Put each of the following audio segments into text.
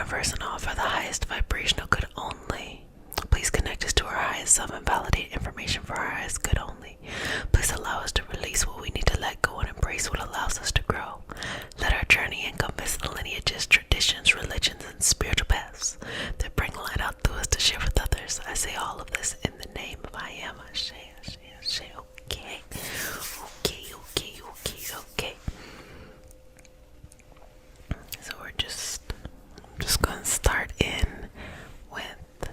universe and all for the highest vibrational good only. Please connect us to our highest self and validate information for our highest good only. Please allow us to release what we need to let go and embrace what allows us to grow. Let our journey encompass the lineages, traditions, religions, and spiritual paths that bring light out through us to share with others. I say all of this in the name of I am. Ashe, ashe, ashe. Okay. Okay. So I'm just going to start in with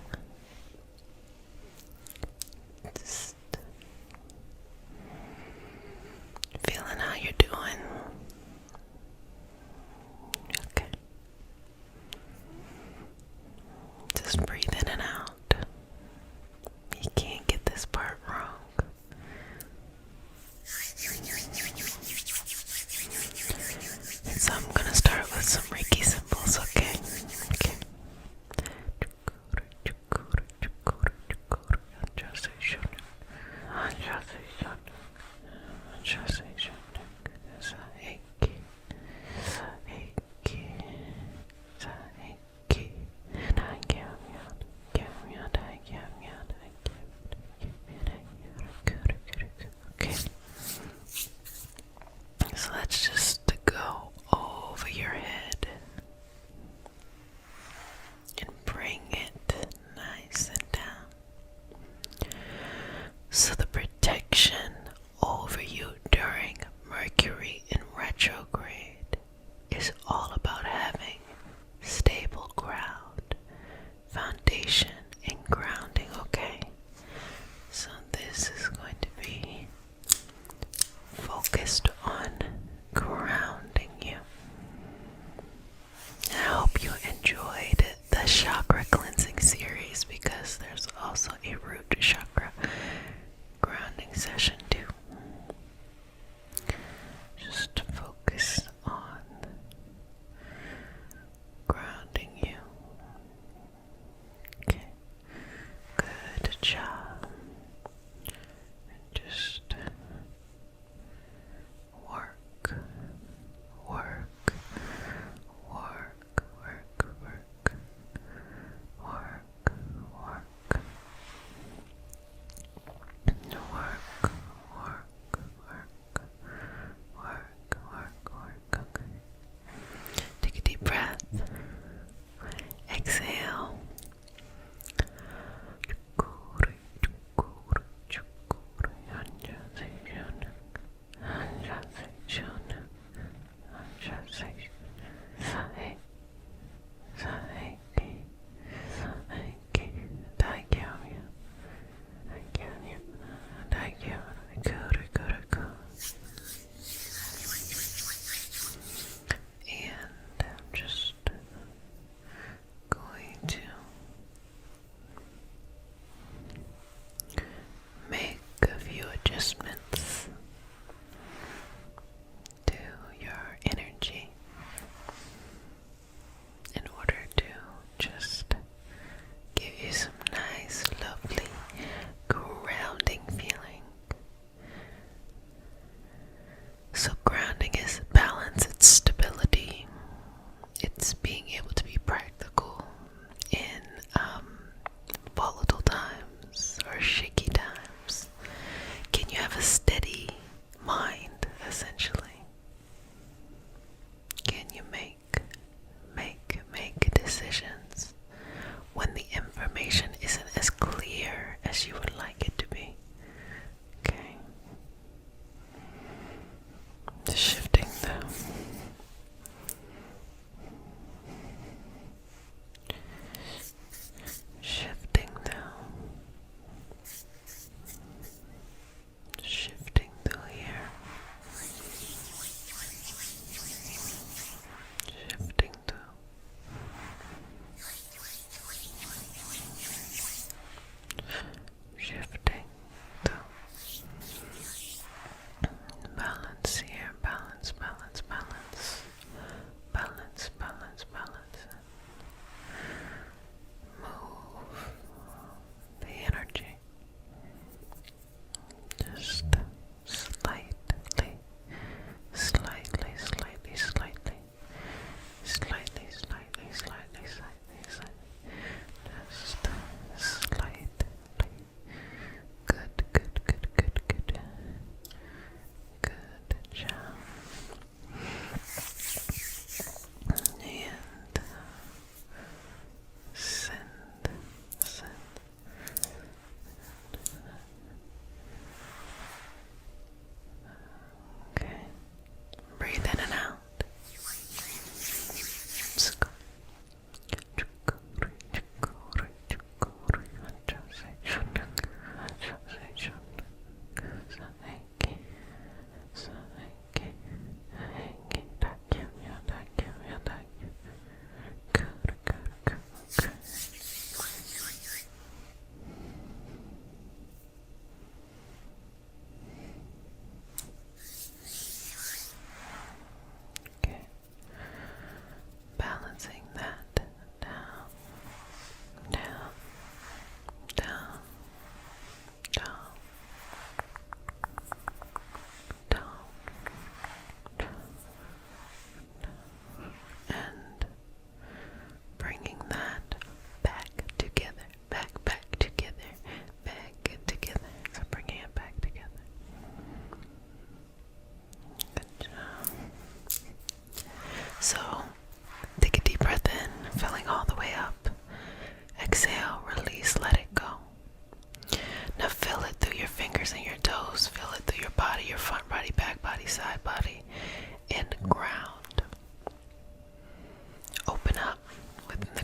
just feeling how you're doing. Okay.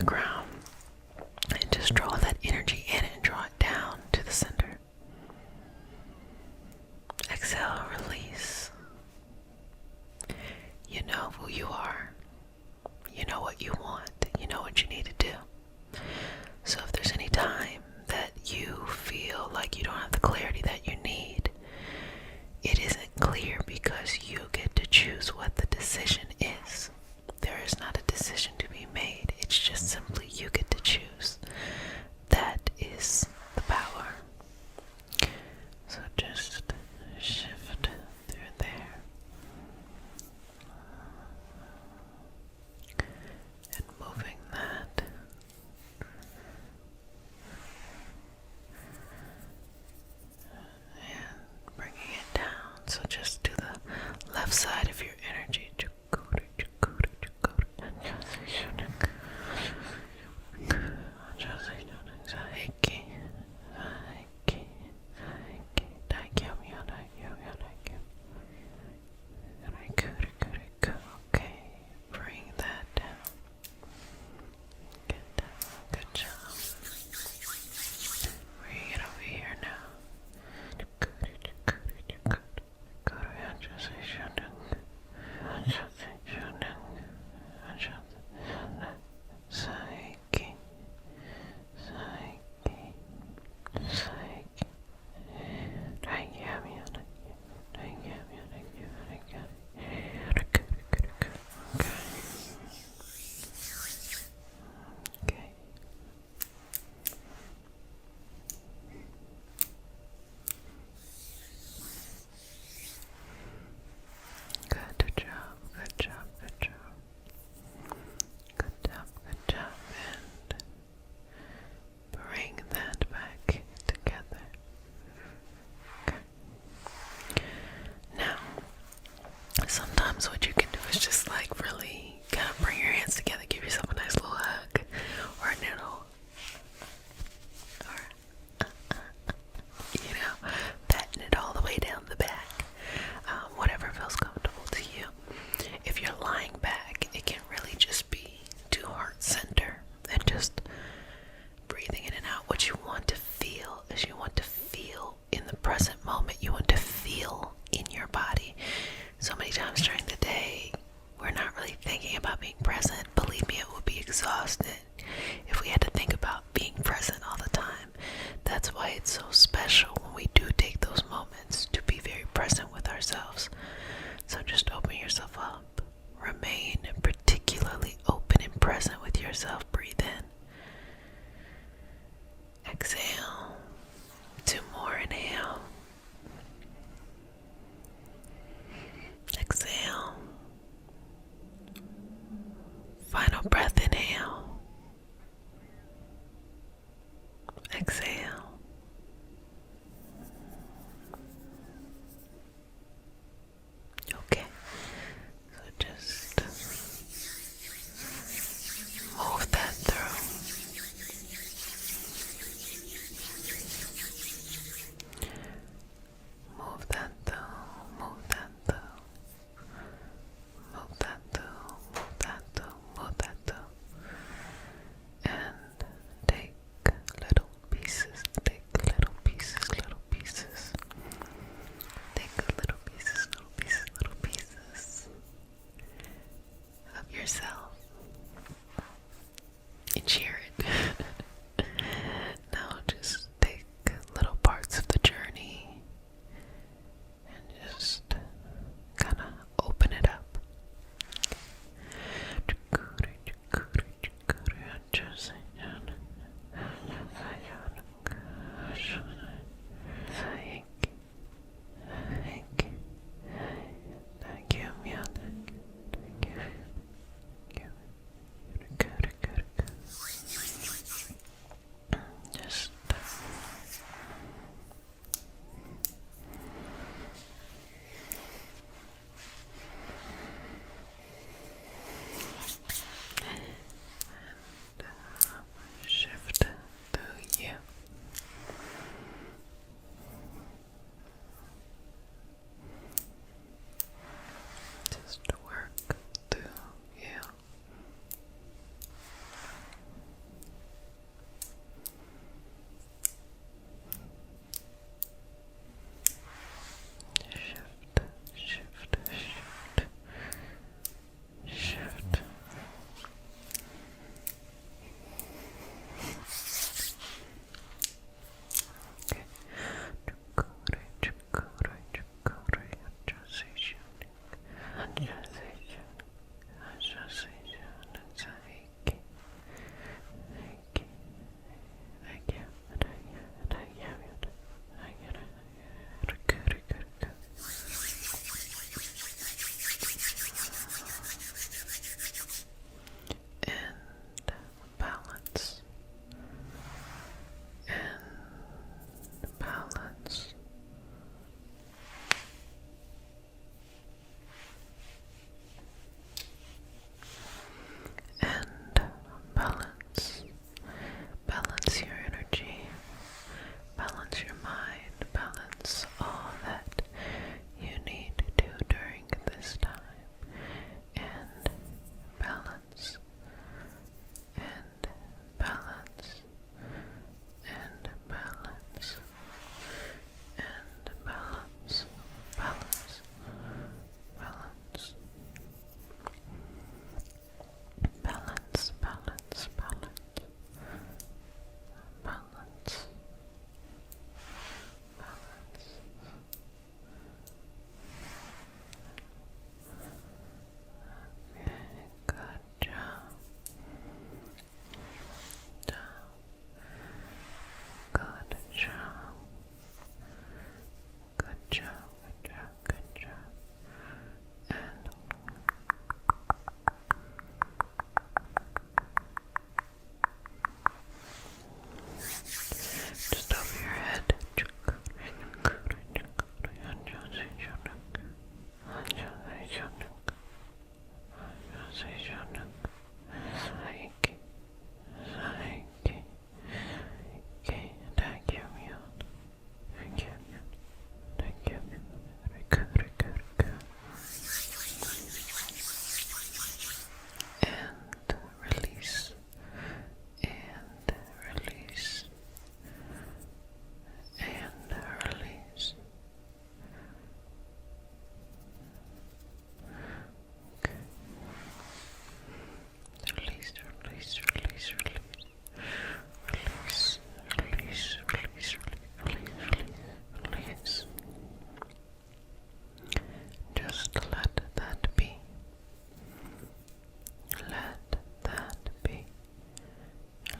the ground. And just draw that energy in and draw it down to the center. Exhale, release. You know who you are. You know what you want. You know what you need to do. So if there's any time that you feel like you don't have the clarity that you need, it isn't clear because you get to choose what the decision is. There is not a decision to be made. It's just simply you get to choose. That is the power. So just shift through there. And moving that. And bringing it down. So just to the left side of your energy. Sometimes what you can do is just like really kind of bring your hands together, give yourself a nice little hug or a little, or you know, patting it all the way down the back, whatever feels comfortable to you. If you're lying back, it can really just be to heart center and just breathing in and out. What you want to feel is you want to feel in the present moment. You want to feel in your body. So many times during the day, we're not really thinking about being present. Believe me, it would be exhausted if we had to think about being present all the time. That's why it's so special when we do take those moments to be very present with ourselves. So just open yourself up. Remain particularly open and present with yourself. Breathe in. Exhale. 2 more. Inhale. Exhale. Final breath, inhale. Exhale. Okay. So just move that through. Move that through. Move that through. Move that through, move that through, move that through. And take little pieces, take little pieces, little pieces. Take little pieces, little pieces, little pieces of yourself. And share it. Now just take little parts of the journey and just kind of open it up. balance. Balance your energy. Balance your mind. Balance all that you need to do during this time. And balance. And balance. And balance. And balance. Balance. Balance. Balance, balance, balance, balance, balance. Okay, good job. Good job. Good job, good job, good job. And just over your head. And release. And release. And release. Okay. Release, release, release, release. Release, release, release, release, release, release. Just let that be. Let that be.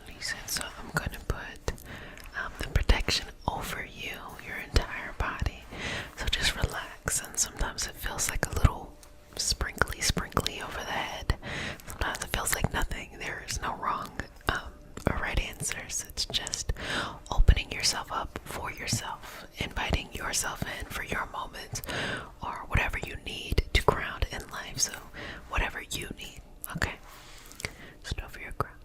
Release it. So I'm going to put the protection over you, your entire body. So just relax. And sometimes it feels like a little sprinkly over the head. Sometimes it feels like nothing. There is no wrong or right answers. It's just opening yourself up for yourself, inviting yourself in for your moment or whatever you need to ground in life. So whatever you need. Okay? Just over your ground.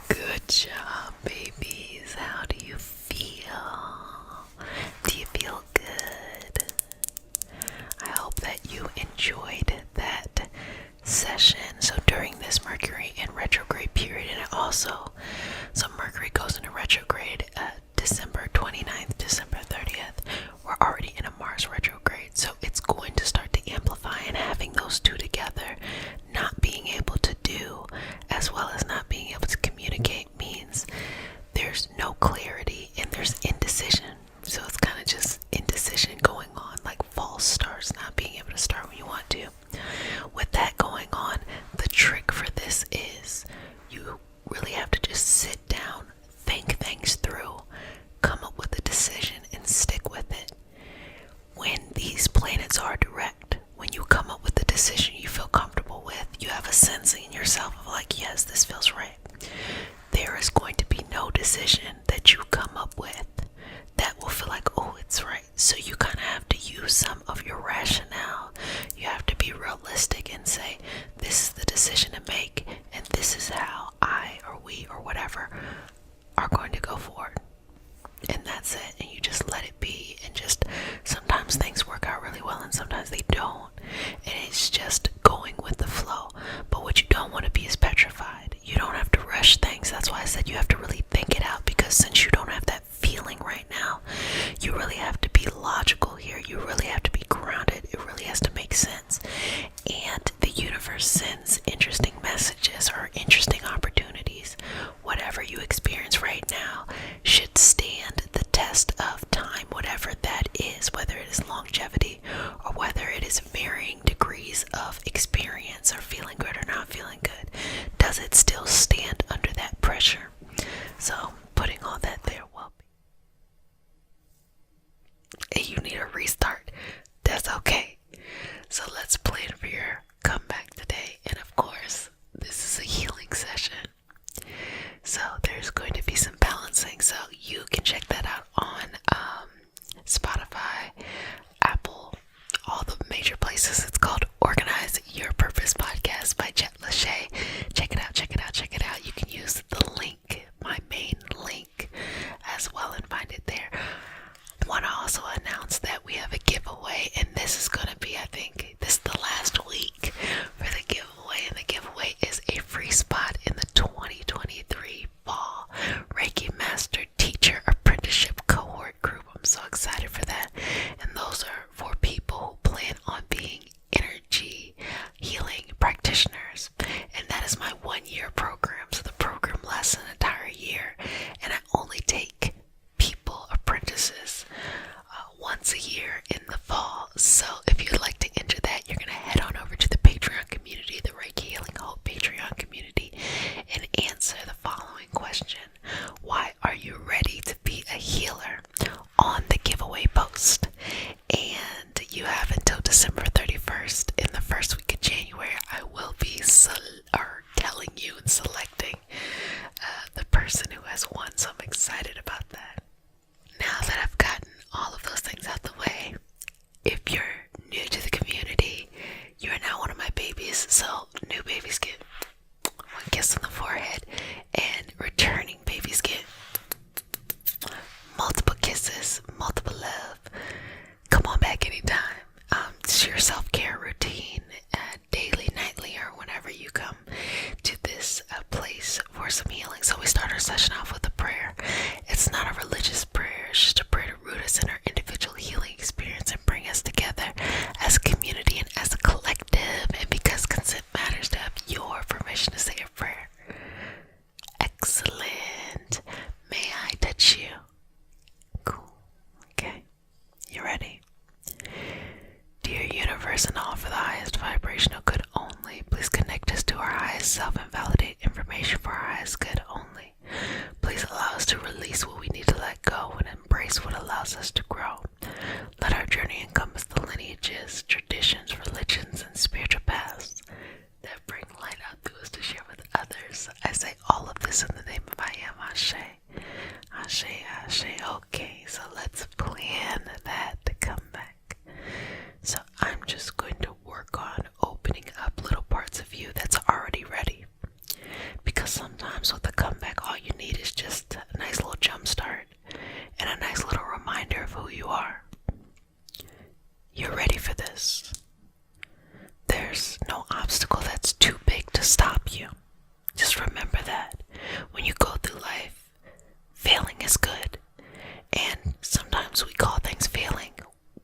Good job, babies. How do you feel? Do you feel good? I hope that you enjoyed that session. So during this Mercury in retrograde period, and also, so Mercury goes into retrograde December 29th, December 30th. We're already in a Mars retrograde, so it's going to start to amplify, and having those two together, not being able to do as well as not being able to communicate means there's no clarity and there's indecision. So it's kind of just indecision going on, like false starts, not being able to start when you want to. With that going on, the trick for this is you really have to just sit down, think things through, come up with a decision and stick with it. When these planets are direct, when you come up with a decision you feel comfortable with, you have a sense in yourself of like, yes, this feels right. There is going to be no decision that you come up with that will feel like, oh, it's right. So you kind of have to use some of your rationale. You have to be realistic and say, this is the decision to make, and this is how I or we or whatever are going to go forward. And that's it. And you just let it be. And just sometimes things work out really well and sometimes they don't. And it's just going with the flow. But what you don't want to be is petrified. You don't have to rush things. That's why I said you have to really think it out, because since you don't have that feeling right now, you really have to be logical here. You really have to be grounded. It really has to make sense. And the universe sends interesting messages or interesting opportunities. Whatever you experience right now should stand the test of time, whatever that is, whether it is longevity or whether it is varying degrees of experience or feeling good or not feeling good. Does it still stand under that pressure? So putting all that there, well, you need a restart. That's okay. voices. It's called Organize Your Purpose Podcast by Jet Lachey. Check it out, check it out, check it out. You can use the link, my main link, as well and find it there. I want to also announce that we have a giveaway, and this is going to be, I think, this is the last week for the giveaway, and the giveaway is a free spot in the 2023 Fall Reiki Master Teacher Apprenticeship Cohort Group. I'm so excited for that, and those are for people who plan on being energy healing practitioners, and that is my 1-year program. So the program lasts an entire year, and I only take people, apprentices, once a year in the fall. So if you'd like to enter that, you're going to head on over to the Patreon community, the Reiki Healing Hope Patreon community, and answer the following question: why are you ready to be a healer? On the giveaway post. And you have until December 31st. In the first week of January, I will be telling you and selecting the person who has won, so I'm excited about that. Now that I've gotten all of those things out the way, if you're new to the community, you are now one of my babies. So new babies get one kiss on the forehead, and returning babies get multiple kisses, multiple love. Come on back anytime. It's your self-care routine, daily, nightly, or whenever you come to this place for some healing. So we start our session off with a prayer. It's not a religious prayer. It's just a prayer to root us in our individual healing experience and bring us together as a community and as a collective. And because consent matters, to have your permission to say a prayer. Excellent. May I touch you? Cool. Okay. You ready? Dear universe and all for the highest vibrational good only, please connect us to our highest self and validate information for our highest good only. Please allow us to release what we need to let go and embrace what allows us to grow. Let our journey encompass the lineages, traditions, religions, and spiritual paths that bring light out through us to share with others. I say all of this in the name of I Am Ashe. Ashe, Ashe. Okay, so let's plan that to come back. So I'm just going to work on opening up little parts of you that's already ready. Because sometimes with the comeback, all you need is just a nice little jump start and a nice little reminder of who you are. You're ready for this. There's no obstacle that's too big to stop you. Just remember that. When you go through life, failing is good. And sometimes we call things failing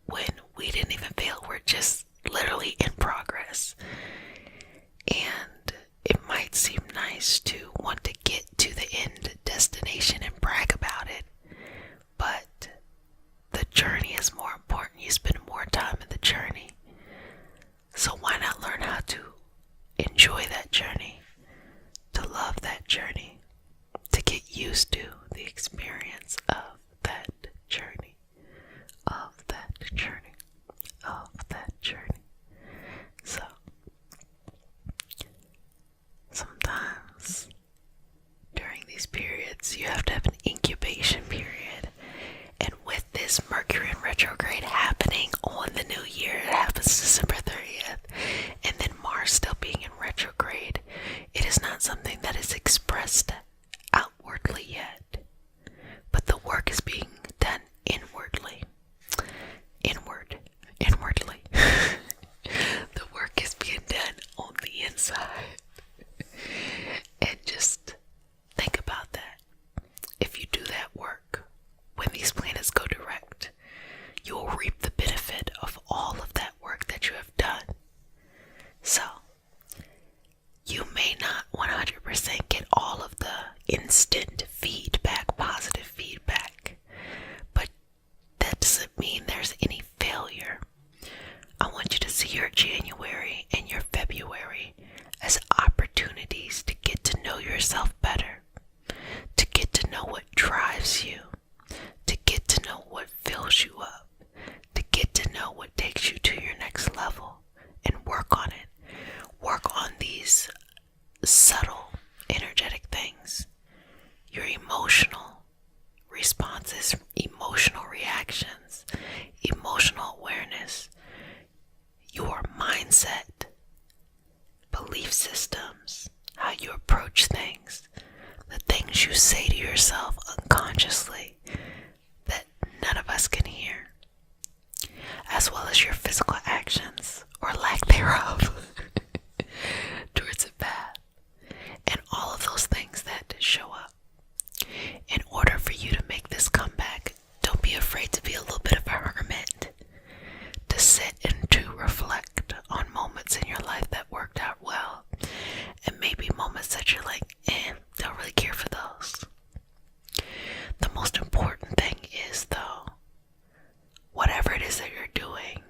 when we didn't even fail. We're just literally in progress. And it might seem nice to want to get to the end destination and brag about it, but the journey is more important. You spend more time in the journey. So why not learn how to enjoy that journey, to love that journey, to get used to the experience of that journey, of that journey, of that journey. So sometimes during these periods you have to have an incubation period, and with this Mercury in retrograde happening on the new year, it happens December 30th, and then Mars still being in retrograde, it is not something that is expressed outwardly yet. approach things, the things you say to yourself unconsciously that none of us can hear, as well as your physical actions or lack thereof towards a path, and all of those things that show up. In order for you to make this comeback, don't be afraid to be a little bit of a hermit, to sit and to reflect on moments in your life that worked out well, and maybe moments that you're like, don't really care for those. The most important thing is, though, whatever it is that you're doing,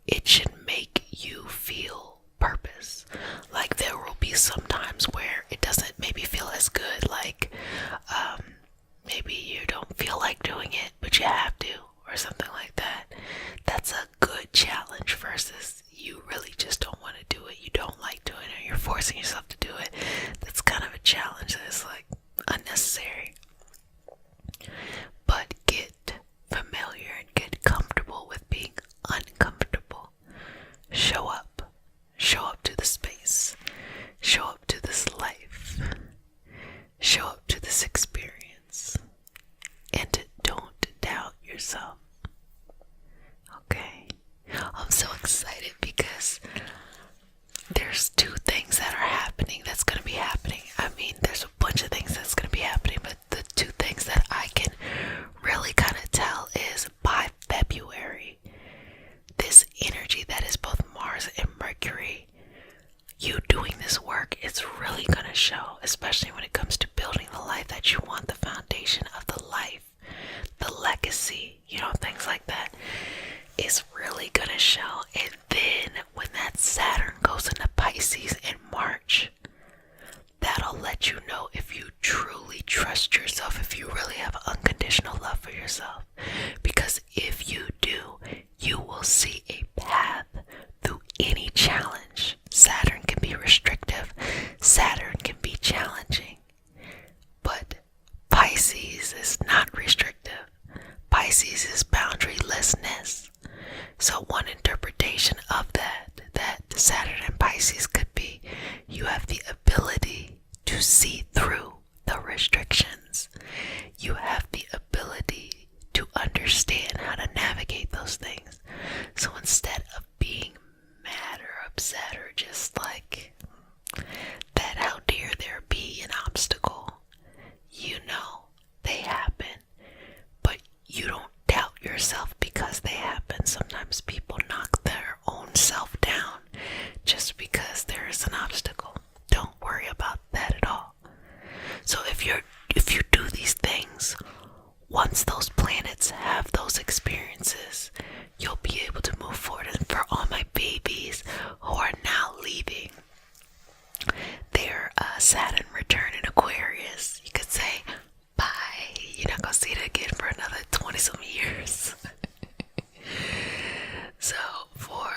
it should make you feel purpose. Like, there will be some times where it doesn't maybe feel as good, like maybe you don't feel like doing it, but you have to, or something like that. That's a good challenge versus you really just don't want to do it. You don't like doing it. You're forcing yourself to do it. That's kind of a challenge that's like unnecessary. But get familiar and get comfortable with being uncomfortable. Show up to the space, show up to this life, show up to this experience, and don't doubt yourself. Okay, I'm so excited because there's two things that are happening that's going to be happening. I mean, there's a bunch of things that's going to be happening, but the two things that I can really kind of tell is by February, this energy that is both Mars and Mercury, you doing this work, it's really going to show, especially when it comes to building the life that you want, the foundation of the life, the legacy, things like that is really going to show. And then when that Saturn goes into Pisces in March, that'll let you know if you truly trust yourself, if you really have unconditional love for yourself. Because if you do, you will see a path through any challenge. Saturn can be restrictive, Saturn can be challenging, but Pisces is not restrictive. Pisces is boundarylessness. So one interpretation of that Saturn and Pisces could be, you have the ability to see through the restrictions. You have the ability to understand how to navigate those things. So instead of being mad or upset or just like that, how dare there be an obstacle, they happen, but you don't doubt yourself because they happen. Sometimes people knock their own self down just because there is an obstacle. Don't worry about that at all. So if you do these things, once those planets have those experiences, you'll be able to move forward. And for all my babies who are now leaving their Saturn return in Aquarius, you could say bye. You're not gonna see it again for another 20-some years. So for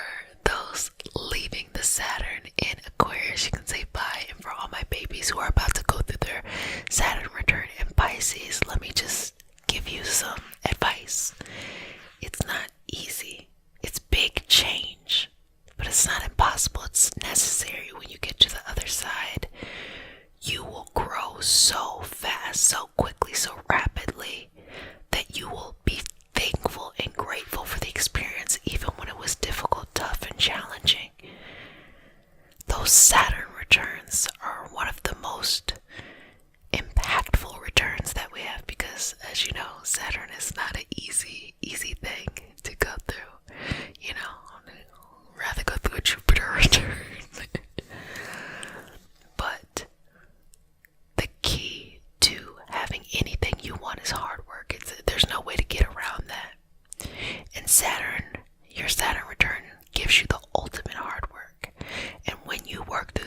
those leaving the Saturn in Aquarius, you can say bye. And for all my babies who are about to go through their Saturn return in Pisces, let me just give you some advice. It's not easy. It's big change, but it's not impossible. It's necessary. When you get to the other side, you will grow so fast, so quickly, so rapidly that you will be thankful and grateful for the experience, even when it was difficult, tough, and challenging. Those Saturn returns are one of the most impactful returns that we have because, as you know, Saturn is not an easy thing to go through. I'd rather go through a Jupiter return. But the key to having anything you want is hard work. There's no way to get around that. And Saturn, your Saturn return gives you the ultimate hard work. And when you work through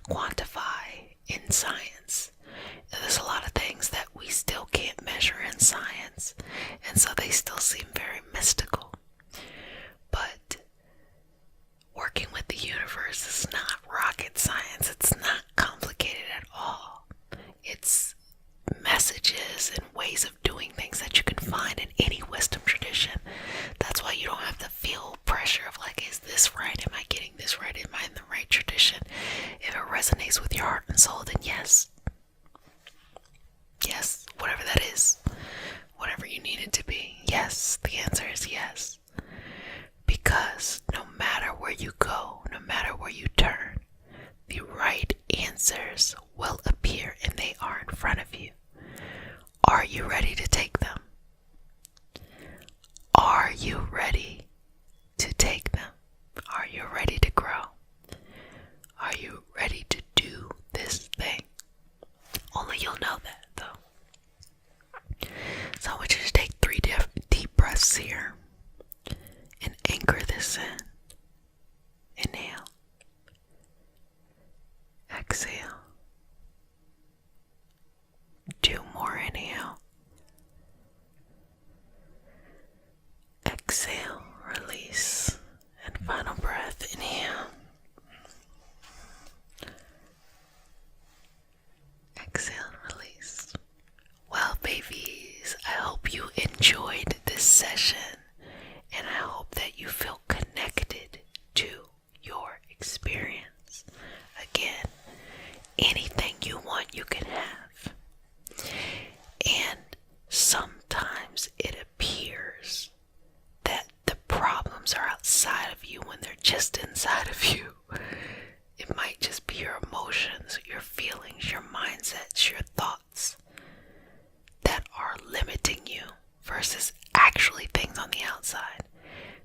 quantify in science. There's a lot of things that we still can't measure in science, and so they still seem very mystical. But working with the universe is not rocket science. It's not complicated at all. It's messages and ways of doing things that you can find in any wisdom tradition. That's why you don't have to feel pressure of like, is this right? Am I getting this right? Am I in the right tradition? If it resonates with your heart and soul, then yes. Yes, whatever that is. Whatever you need it to be. Yes, the answer is yes. Because no matter where you go, no matter where you turn, the right answers will appear and they are in front of you. Are you ready to take them? Are you ready to take them? Are you ready to grow? Are you ready to do this thing? Only you'll know that though. So I want you to take 3 deep breaths here and anchor this in. Inhale. Exhale. 2 more. Inhale. Exhale. Release. And final breath. Inhale. Exhale. Release. Well, babies, I hope you enjoyed this session, and I hope that you feel connected to your experience. Again, anything you want, you can have. And sometimes it appears that the problems are outside of you when they're just inside of you. It might just be your emotions, your feelings, your mindsets, your thoughts that are limiting you versus actually things on the outside.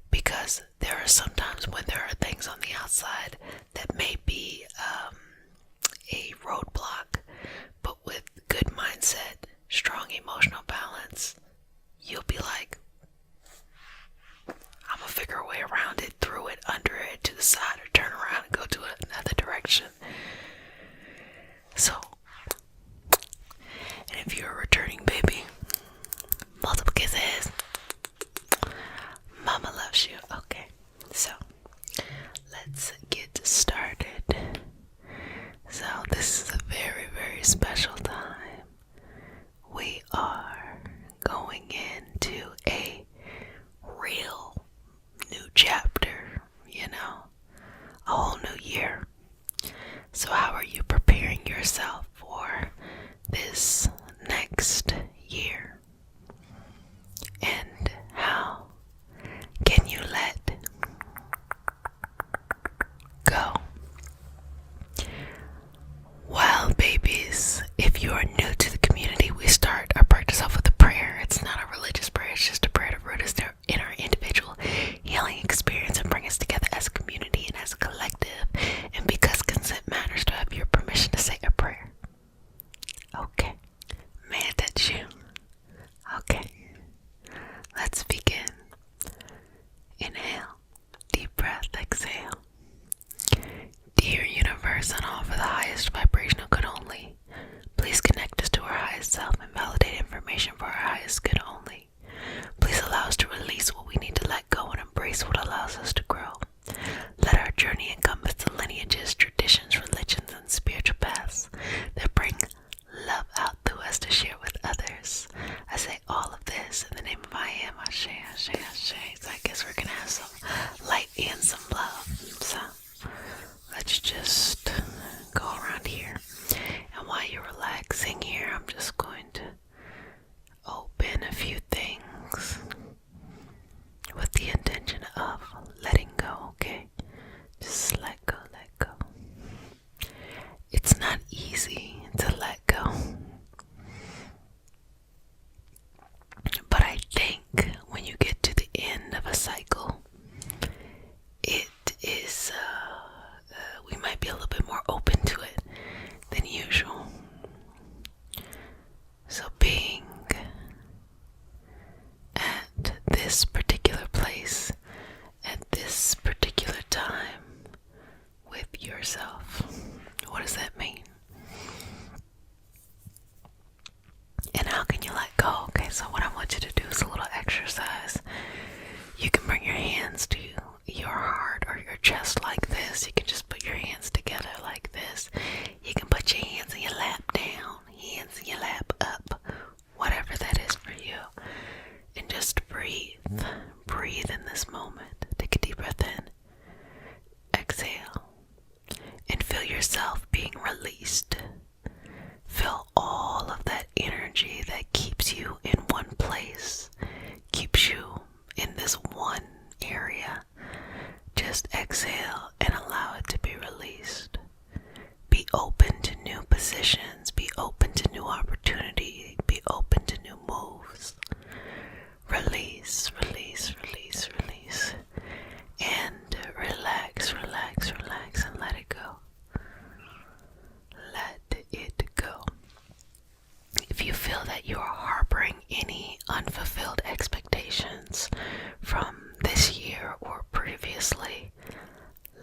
Because there are sometimes when there are things on the outside that may be a roadblock, but with good mindset, strong emotional balance, you'll be like, I'm gonna figure a way around it, through it, under it, to the side, or turn around and go to another direction. So, and if you're a returning baby, multiple kisses. Mama loves you. Okay, so let's get started. So this is a very, very special time. We are going into a real new chapter, a whole new year. So how are you preparing yourself for this next year? And how can you let go? Well, babies, if you are new to the community, we start our practice off with a prayer. It's not a religious prayer, it's just a prayer to root us in our individual healing experience and bring us together as a community and as a collective. And because consent matters, to have your permission to say a prayer. Okay. May I touch you? Okay. Let's begin. Inhale. Deep breath. Exhale. Dear universe, and all for the highest vibrational good only, please connect us to our highest self and validate information for our highest good only. Please allow us to release what we need to let go and embrace what allows us to grow. Let our journey encompass the lineages, traditions, religions, and spiritual paths that bring love out through us to share with others. I say all of this in the name of I am, Ashe, Ashe, Ashe. So I guess we're gonna have some light and some love. So let's just go What does that mean? And how can you let go? Okay, so what I want you to do is a little exercise. You can bring your hands to your heart or your chest like this. You can just put your hands together like this. You can put your hands in your lap down, hands in your lap up, whatever that is for you. And just breathe. Breathe in this moment. Take a deep breath in. Exhale. And feel yourself being released. Feel all of that energy that keeps you in one place, keeps you in this one area. Just exhale and allow it to be released. Be open to new positions. Be open to new opportunity. Be open to new moves. Release, release, release, release. And relax, relax, relax, and let it go. Let it go. If you feel that you are harboring any unfulfilled expectations from this year or previously,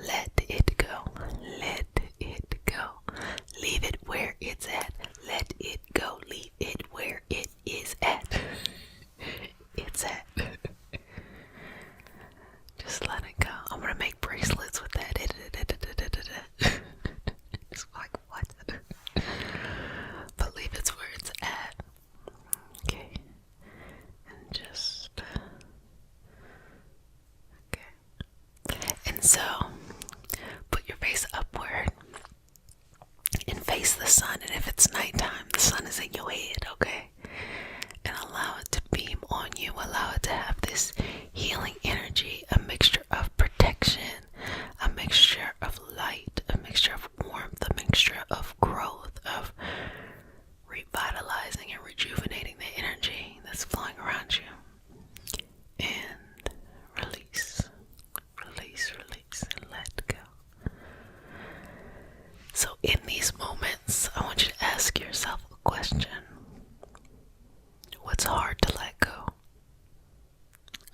let it go. Let it go. Leave it where it's at. Let it go. Leave it where it is at. It's at. Just let it go. I'm gonna make bracelets with that. It's like, what? But leave it where it's at. Okay. And just okay. And so put your face upward and face the sun. And if it's nighttime, the sun is in your head, okay? And allow it to beam on you. Allow it to have this healing energy, a mixture of protection, a mixture of light, a mixture of warmth, a mixture of growth, of revitalizing and rejuvenating the energy that's flowing around you. And release, release, release, and let go. So in these moments, I want you to ask yourself a question. What's hard to let go?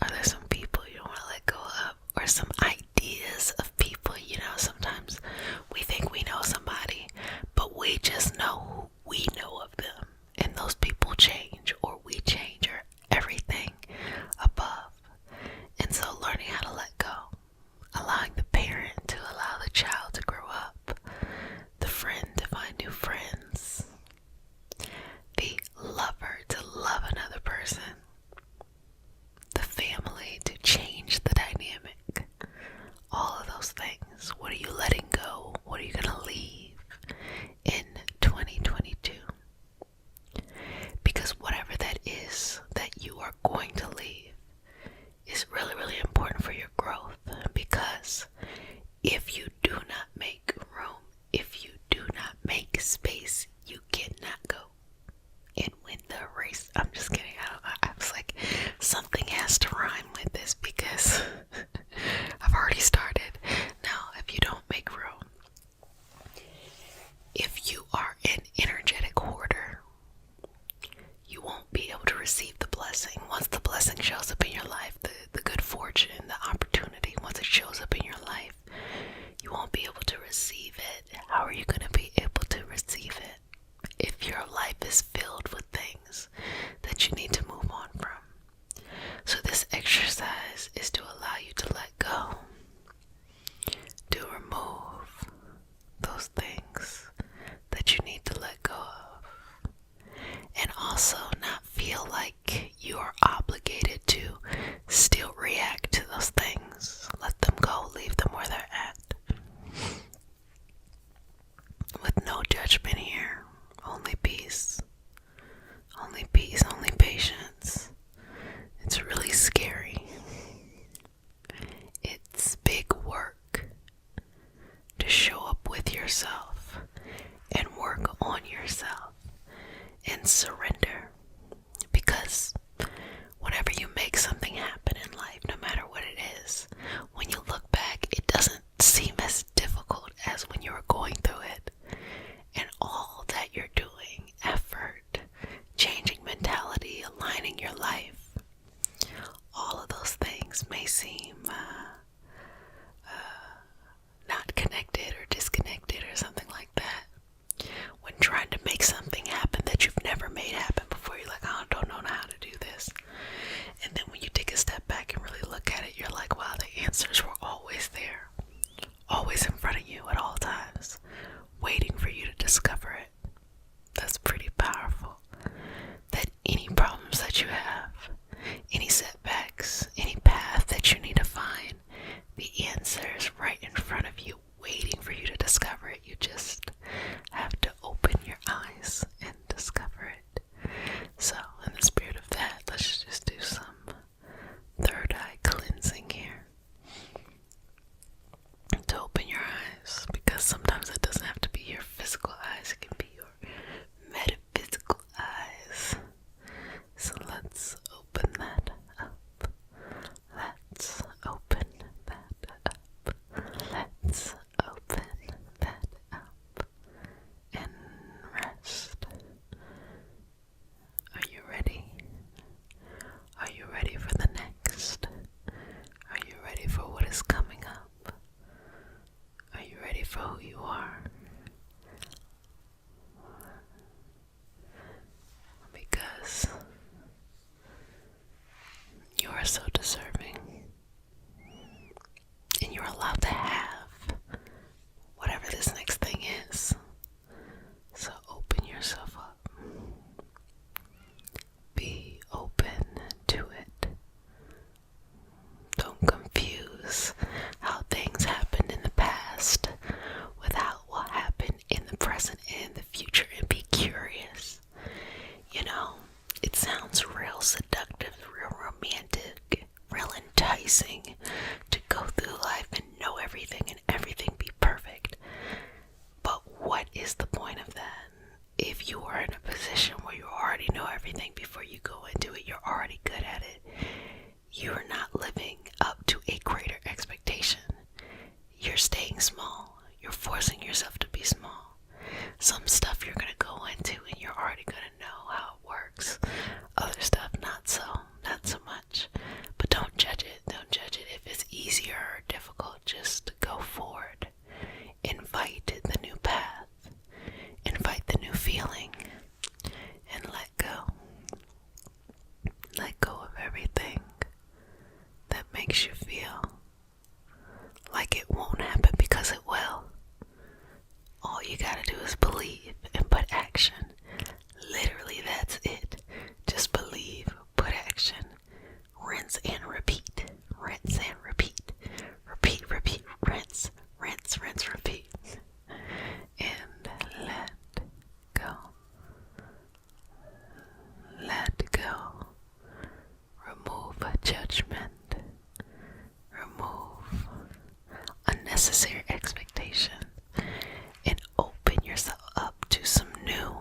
Are there some people you don't want to let go of? Or some ideas of people? You know, sometimes we think we know somebody, but we just know who we know of them. And those people change, or we change, or everything above. And so learning how to let go. Allowing the parent to allow the child to grow up. The friend to find new friends. The lover to love another person. The family to change the dynamic. All of those things. What are you letting go? What are you going to leave in 2022? Because whatever that is that you are going to leave is really, really important for your growth. Because if you do not make room, if you do not make space, you cannot go and win the race. I'm just kidding. I was like, something has to rhyme with this because I've already started. Now, if you don't make room, if you are an energetic hoarder, you won't be able to receive the blessing. Once the blessing shows up in your life, the good fortune, the opportunity, once it shows up in your life, you won't be able to receive it. How are you going to be able to receive it if your life is filled with things that you need to move on from? So this exercise is to allow you to let go, to remove those things that you need to let go of, and also not feel like you are obligated to still react to those things. Let them go, leave them where they're at. With no judgment here, only peace. Only peace, only patience. It's really scary. It's big work to show up with yourself and work on yourself and surrender. Because whenever you make something happen in life, no matter what it is, when you look back, it doesn't seem as difficult as when you were going through it. And all that you're doing, effort, changing mentality, aligning your life, all of those things may seem not connected or disconnected or something like that. is the point of that. If you are in a position where you already know everything before you go into it, you're already good at it, you're not living up to a greater expectation. You're staying small. You're forcing yourself to be small. Some stuff you're going to go into and you're already going to know how it works. Other stuff, not so much. But don't judge it. Don't judge it if it's easier or difficult. Just go forward. Invite the new path. Invite the new feeling. And let go. Let go of everything that makes you feel like it won't happen, because it will. All you gotta do is believe and put action. Literally, that's it. Just believe, put action. Rinse and repeat. Rinse and repeat. Repeat, repeat, rinse, rinse, rinse, repeat. And let go. Let go. Remove judgment. Remove unnecessary expectation. And open yourself up to some new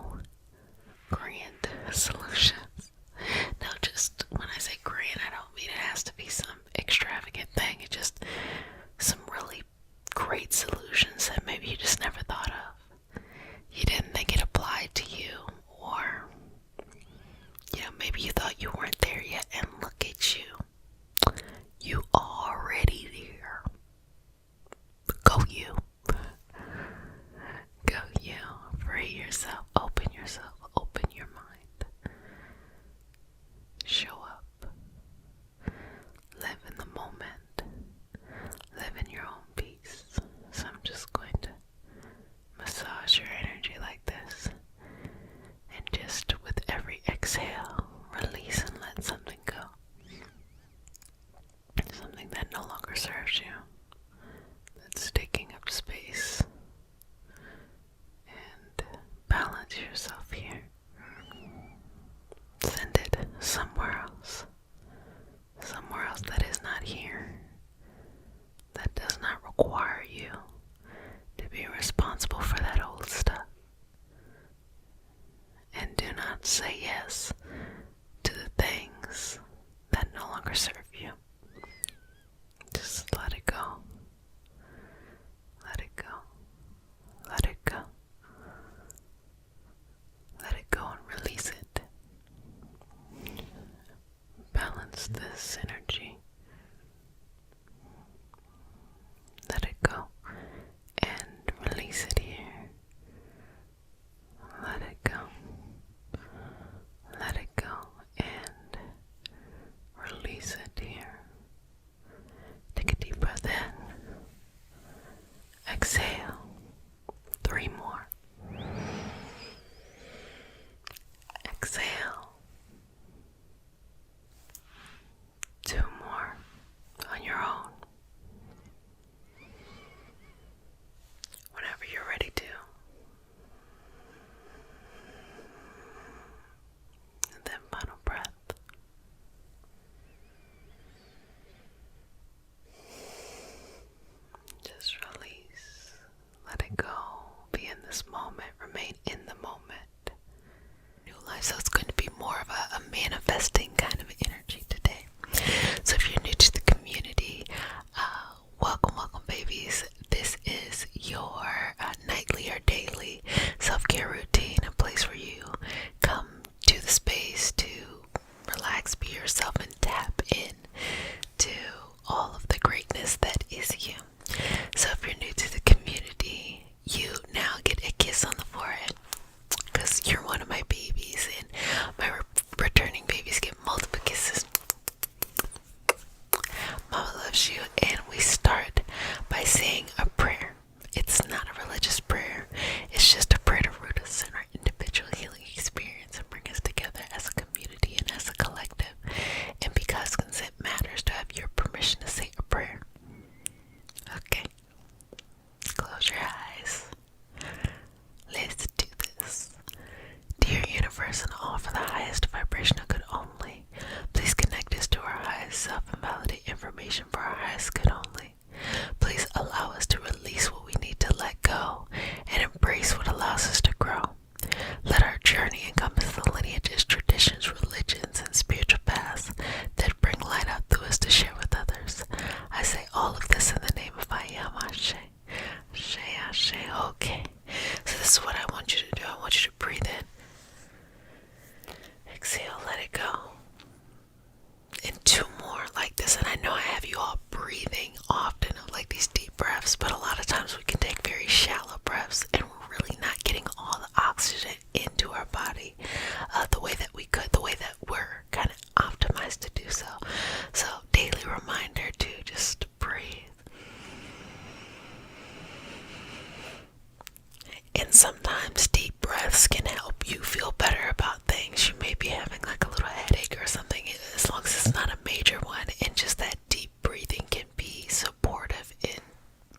sometimes deep breaths can help you feel better about things. You may be having like a little headache or something, as long as it's not a major one, and just that deep breathing can be supportive in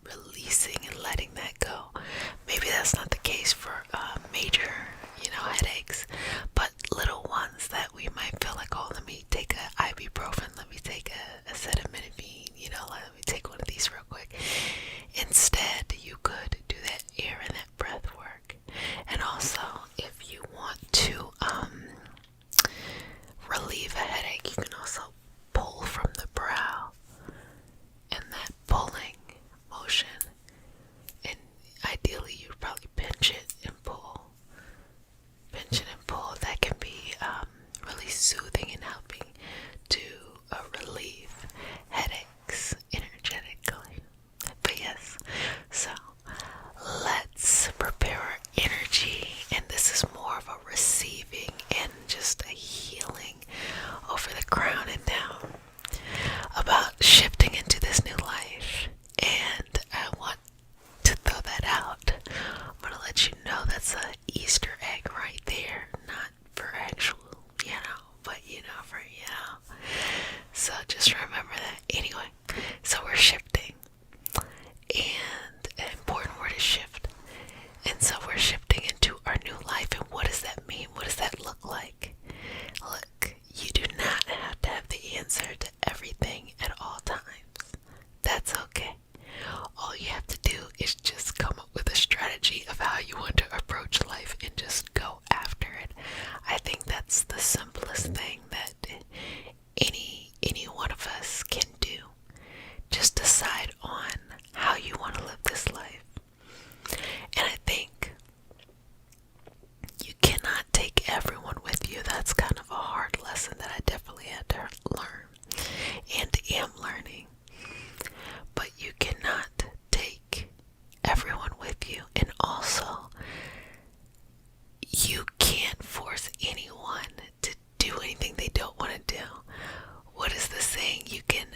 releasing and letting that go. Maybe that's not the case for major, headaches, but little ones that we might feel like, oh, let me take a ibuprofen, let me take a acetaminophen, let me take one of these real quick. Instead, you could do that air and that breath work. And also, if you want to relieve a headache, you can also pull from the brow, and that pulling motion, and ideally you'd probably pinch it and pull. That can be really soothing and helping to relieve headaches energetically. But yes, so let's prepare our energy, and this is more of a receiving and just a healing over the crown and down about shifting into this new life. And I want to throw that out. I'm gonna let you know that's a Easter egg right there, not for actual, but for so just remember that. Anyway, so we're shifting, and an important word is shift. And so we're shifting into our new life. And what does that mean? What does that look like? Look, you do not have to have the answer to everything at all times. That's okay. All you have to do is just come up with a strategy of how you want to approach life and just go after it. I think that's the simplest thing that any one of us can do. Just decide on how you want to live this life. And I think you cannot take everyone with you. That's kind of a hard lesson that I definitely had to learn and am learning. But you cannot take everyone with you. And also, you can't force anyone to do anything they don't want to do. What is the saying? You can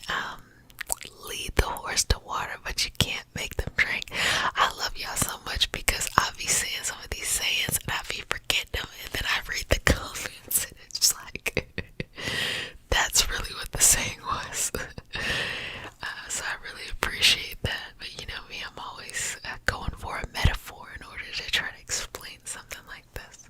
lead the horse to water, but you can't make them drink. I love y'all so much because I be saying some of these sayings and I be forgetting them, and then I read the comments and it's just like, that's really what the saying was. So I really appreciate that. But me, I'm always going for a metaphor in order to try to explain something like this.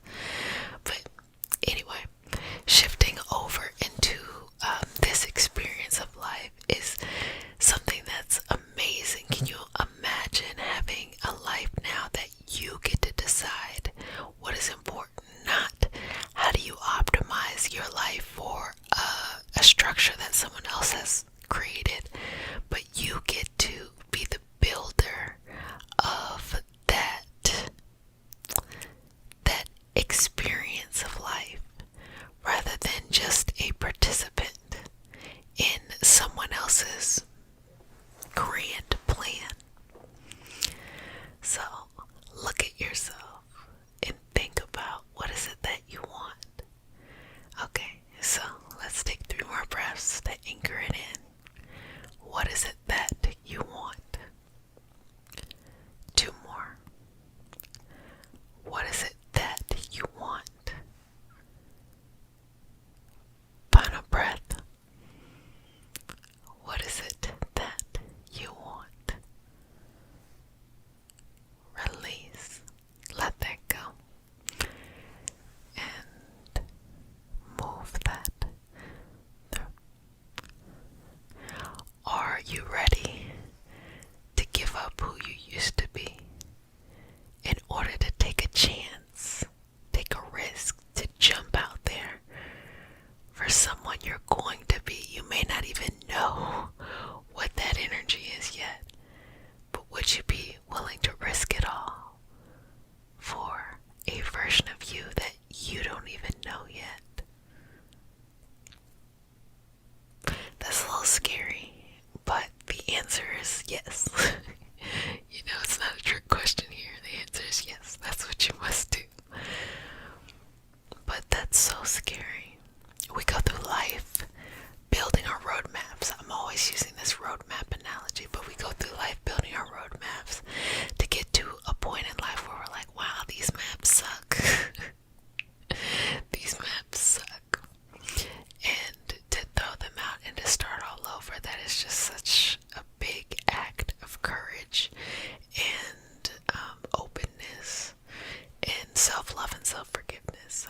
self-forgiveness, so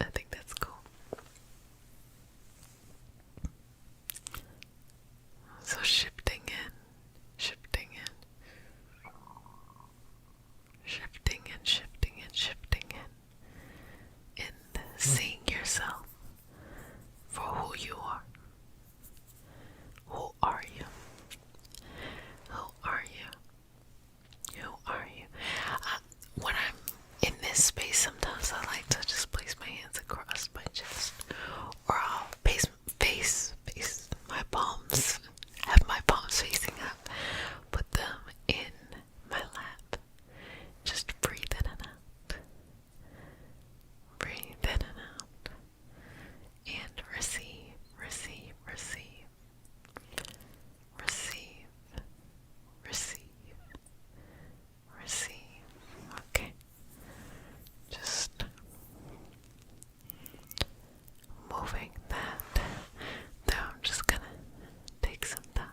I think that's cool. So shifting in, shifting in, shifting in, shifting in, shifting in, and seeing yourself for who you are. Who are you? Who are you? Who are you? When I'm in this space, sometimes I like to just place my hands across my chest, or I'll face my palms, have my palms facing up, put them in my lap, just breathe in and out, breathe in and out, and receive, receive, receive, receive, receive, receive. Okay, just moving that. Now I'm just gonna take some time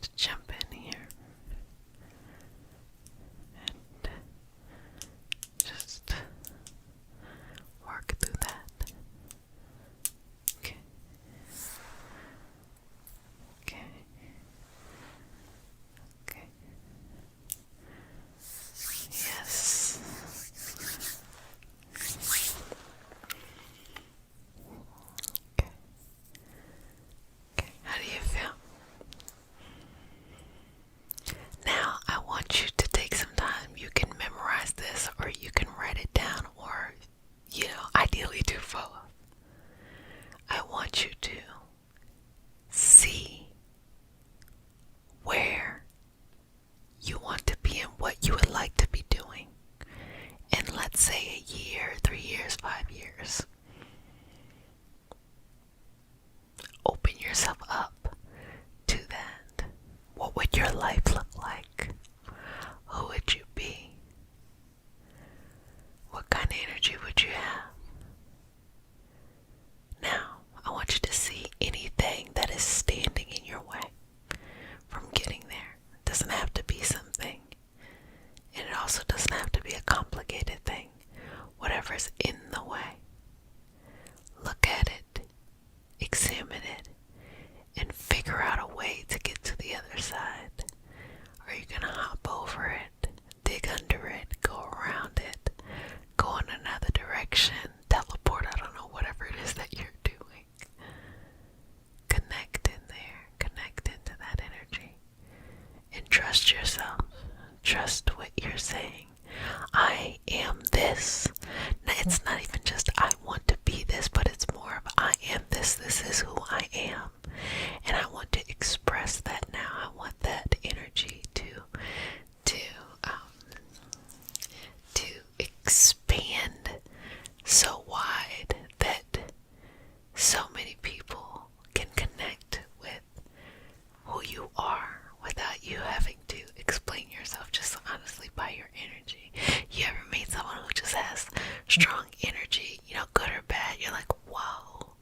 to jump in here and just work through that. Okay. Okay. Okay. Yes. Okay. Okay. How do you feel? Now I want you to take some time. You can memorize this, or you can write it down, or ideally do both. I want you to see where you want to be and what you would like to be doing in, let's say, a year, 3 years, 5 years. Open yourself up to that. What would your life look like? Who would you be? What kind of energy would you have? Now, I want you to see anything that is standing in your way from getting there. It doesn't have to be something, and it also doesn't have to be a complicated thing. Whatever's in the way, look at it, examine it, and figure out a way to get to the other side. Are you gonna hop over it, dig under it, go around it, go in another direction, teleport, I don't know, whatever it is that you're doing? Connect in there, connect into that energy, and trust yourself. Trust what you're saying. I am this. Now, it's not even just I want to be this, but it's more of I am this. This is who I am. And I want to express that now. I want that energy to expand so wide that so many people can connect with who you are without you having to explain yourself, just honestly by your energy. You ever meet someone who just has strong energy, good or bad? You're like, whoa,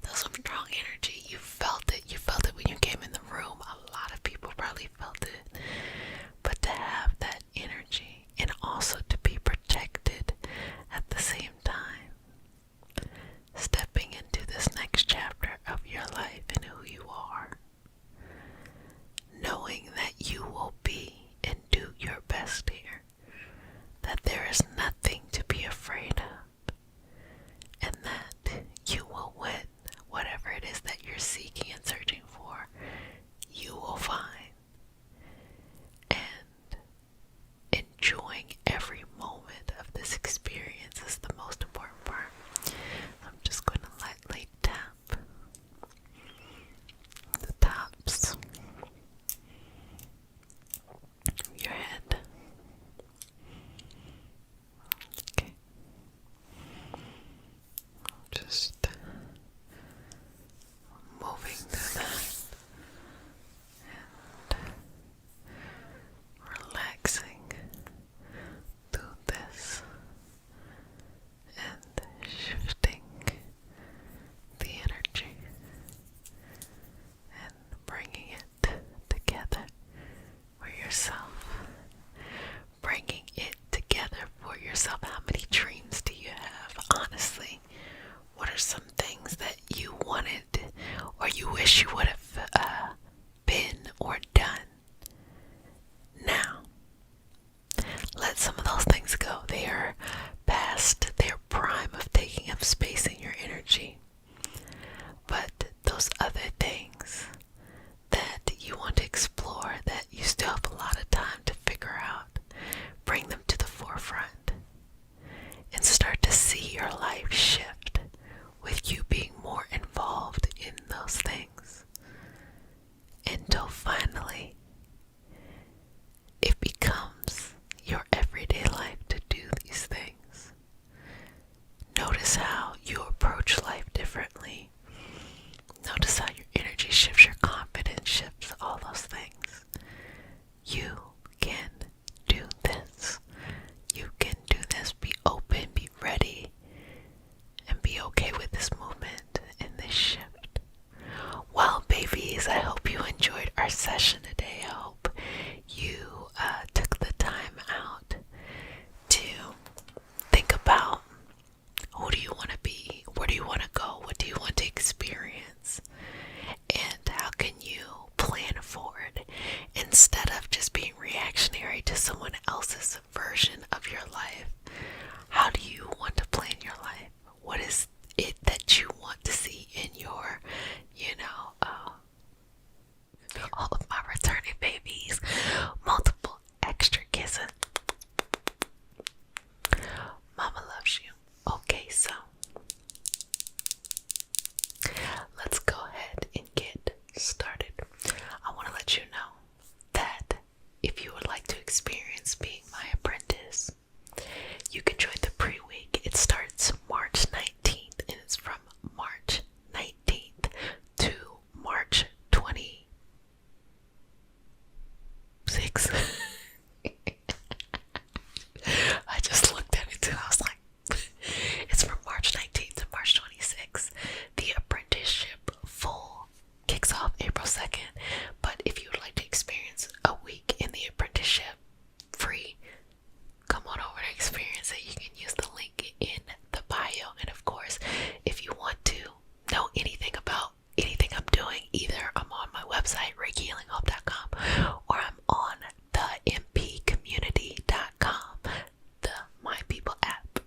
that's some strong energy. You felt it. You felt it when you came in the room. A lot of people probably felt it. But to have that energy and also to be protected at the same time, stepping into this next chapter of your life and who you are, knowing that you will be and do your best here, that there is nothing to be afraid of.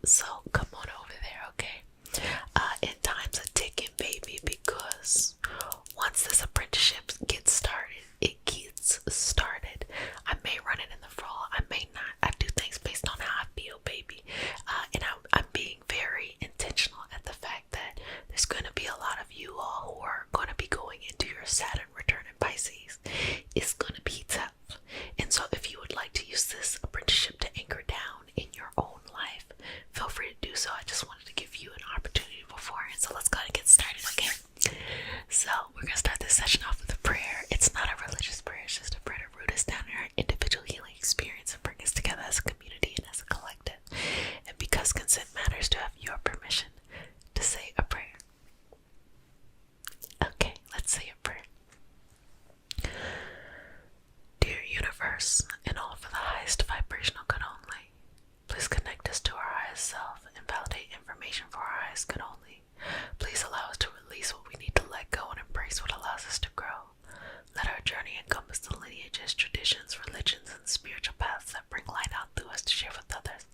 So come on over there, okay? In time's a ticking, baby, because once this apprenticeship gets started, it gets started. I may run it in the fall, I may not. I do things based on how I feel, baby. And I'm being very intentional at the fact that there's going to be a lot of you all who are going to be going into your Saturn return in Pisces. It's going to be tough. And so if you would like to use this apprenticeship to anchor down in your own life, feel free to do so. I just wanted to give you an opportunity beforehand. So let's go ahead and get started, okay? So we're going to start this session off with a prayer. It's not a religious prayer. It's just a prayer to root us down in our individual healing experience and bring us together as a community and as a collective. And because consent matters, to have your permission to say a prayer. Okay, let's say a prayer. Dear universe, and all for the highest vibrational good only, please connect us to our highest self and validate information for our highest good only. Please allow us to release what we need to let go and embrace what allows us to grow. Let our journey encompass the lineages, traditions, religions, and spiritual paths that bring light out through us to share with others.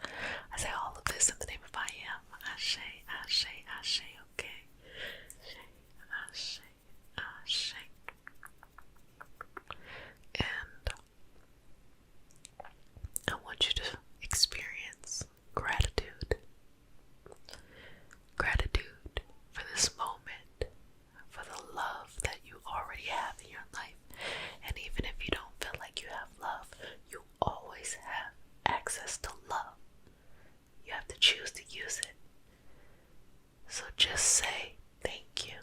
I say all of this in the name of I am. Ashe, ashe, ashe, okay? Ashe, ashe, ashe. And I want you to experience gratitude. Gratitude for this moment, for the love that you already have in your life. And even if you don't feel like you have love, you always have access to love. You have to choose to use it. So just say thank you.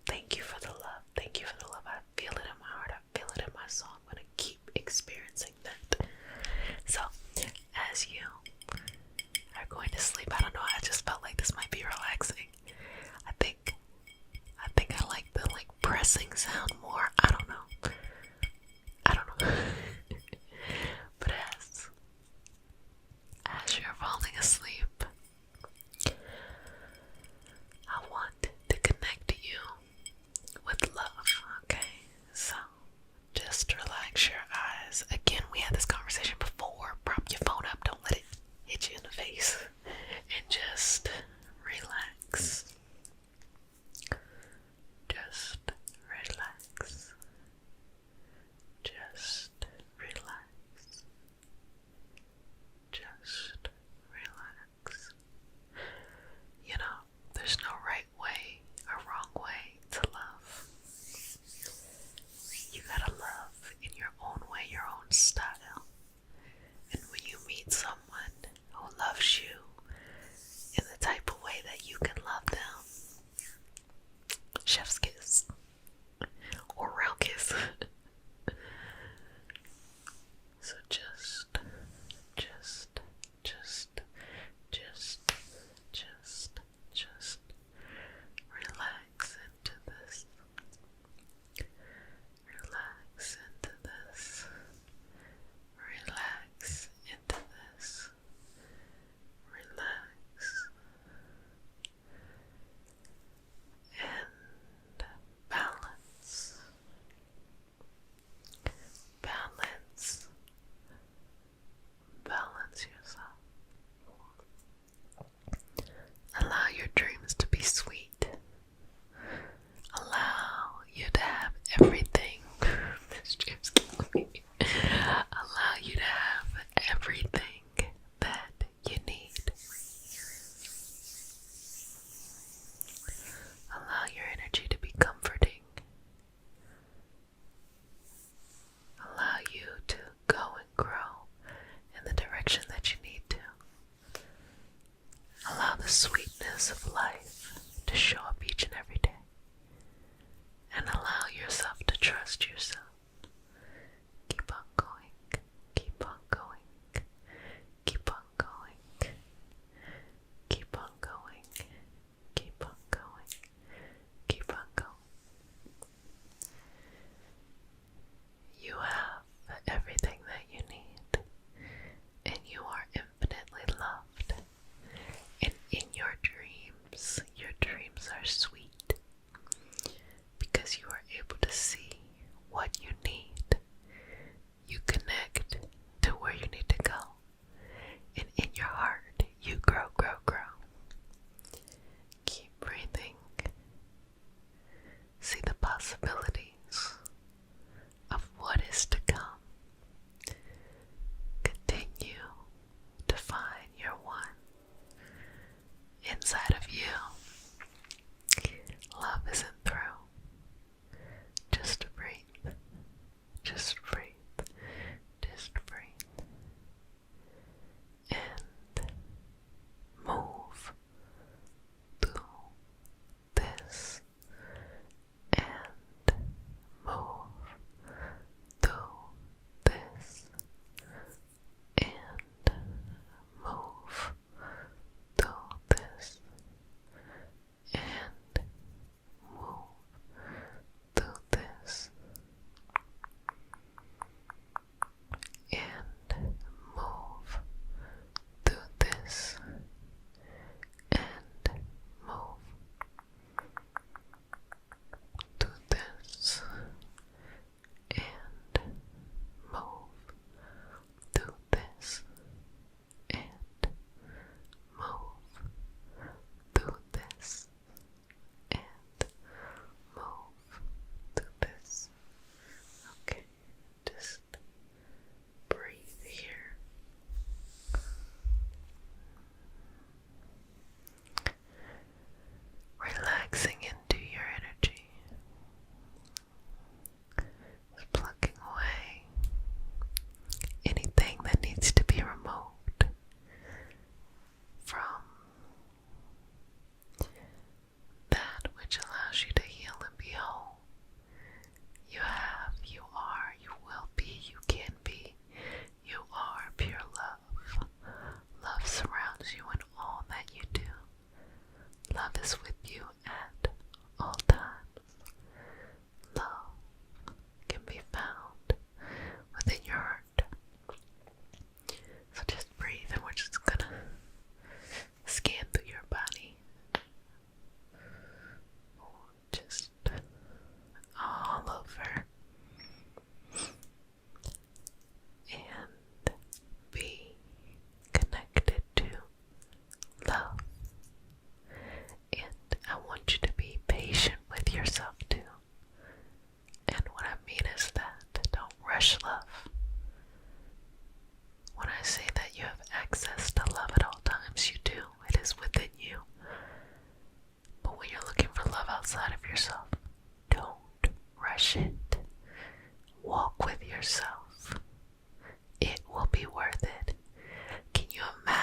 Thank you for the love. Thank you for the love. I feel it in my heart. I feel it in my soul. I'm going to keep experiencing that. So as you are going to sleep, I don't know, I just felt like this might be relaxing. I think I like the pressing sound more. I don't know. But as you're falling asleep, I want to connect you with love, okay? So just relax your eyes. Again, we had this conversation before. Prop your phone up, don't let it hit you in the face, and just relax. Just relax. Just relax. Just relax. You know, there's no right way or wrong way to love. You gotta love in your own way, your own style. And when you meet someone who loves you in the type of way that you can love them, chef's kiss or round kiss. So just relax into this. Relax into this. Relax into this. Relax. And balance. Balance. Balance yourself. Allow your dreams to be sweet. Allow you to have everything. This dream's killing me. Allow you to have everything that you need. Allow your energy to be comforting. Allow you to go and grow in the direction that you need to. Allow the sweetness of life to show up each and every day. And allow yourself to trust yourself. Keep on going. Keep on going. Keep on going. Keep on going. Keep on going. Keep on going. You have everything that you need. And you are infinitely loved. And in your dreams are sweet because you are able to see what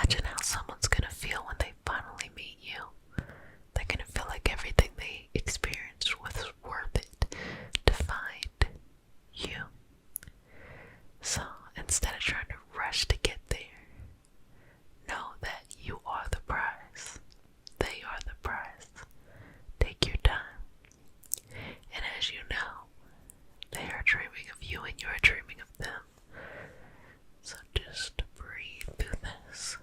Imagine how someone's gonna feel when they finally meet you. They're gonna feel like everything they experienced was worth it to find you. So instead of trying to rush to get there, know that you are the prize. They are the prize. Take your time. And as you know, they are dreaming of you and you are dreaming of them. So just breathe through this.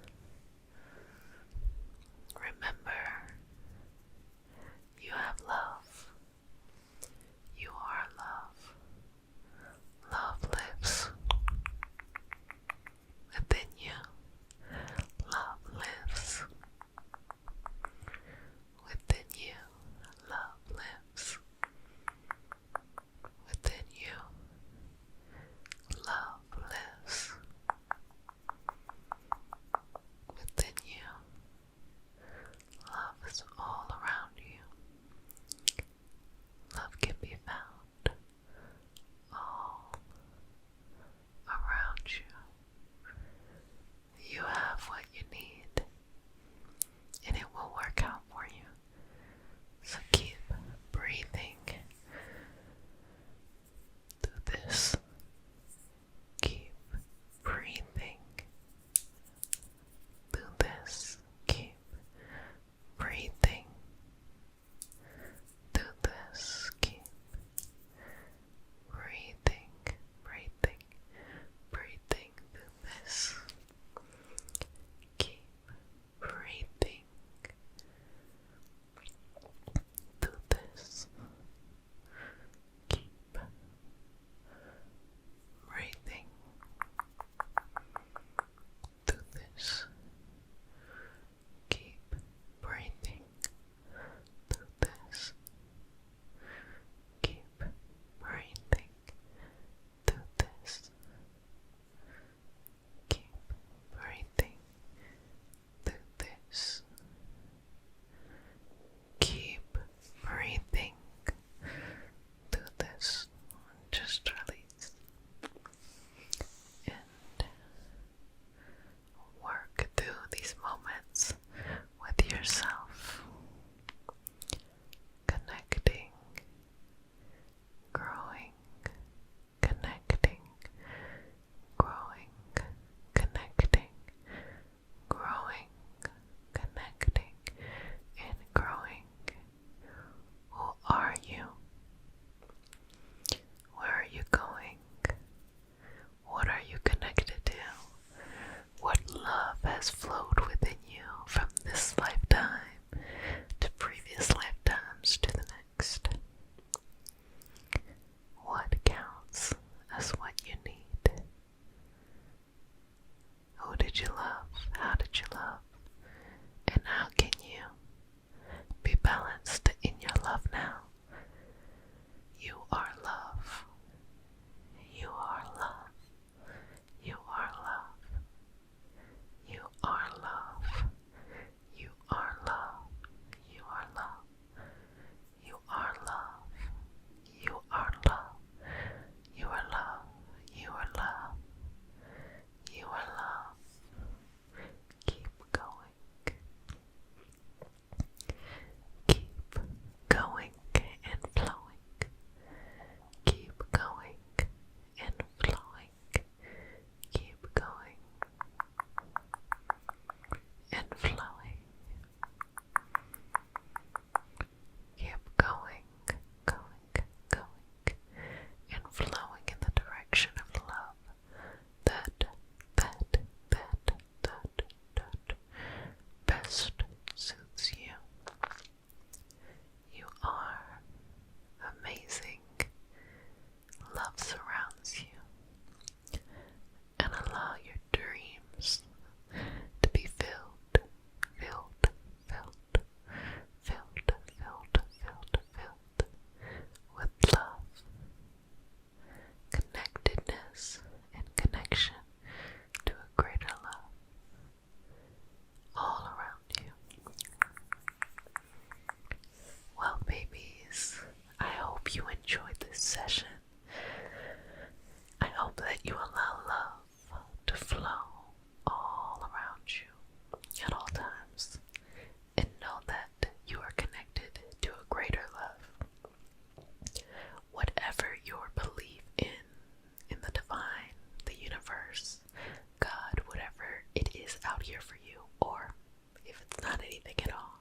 not anything at all.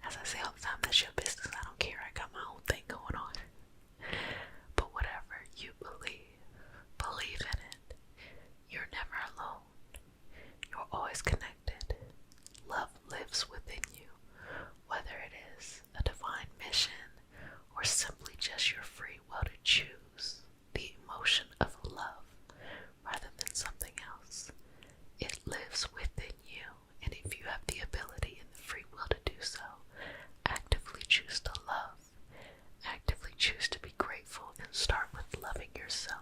As I say all the time, that's your business. I don't care. I got my own thing going on. But whatever you believe in it. You're never alone. You're always connected. Love lives within you, whether it is a divine mission or simply just your free will to choose the emotion of love rather than something else. It lives within you, and if you have the ability and the free will to do so, actively choose to love, actively choose to be grateful, and start with loving yourself.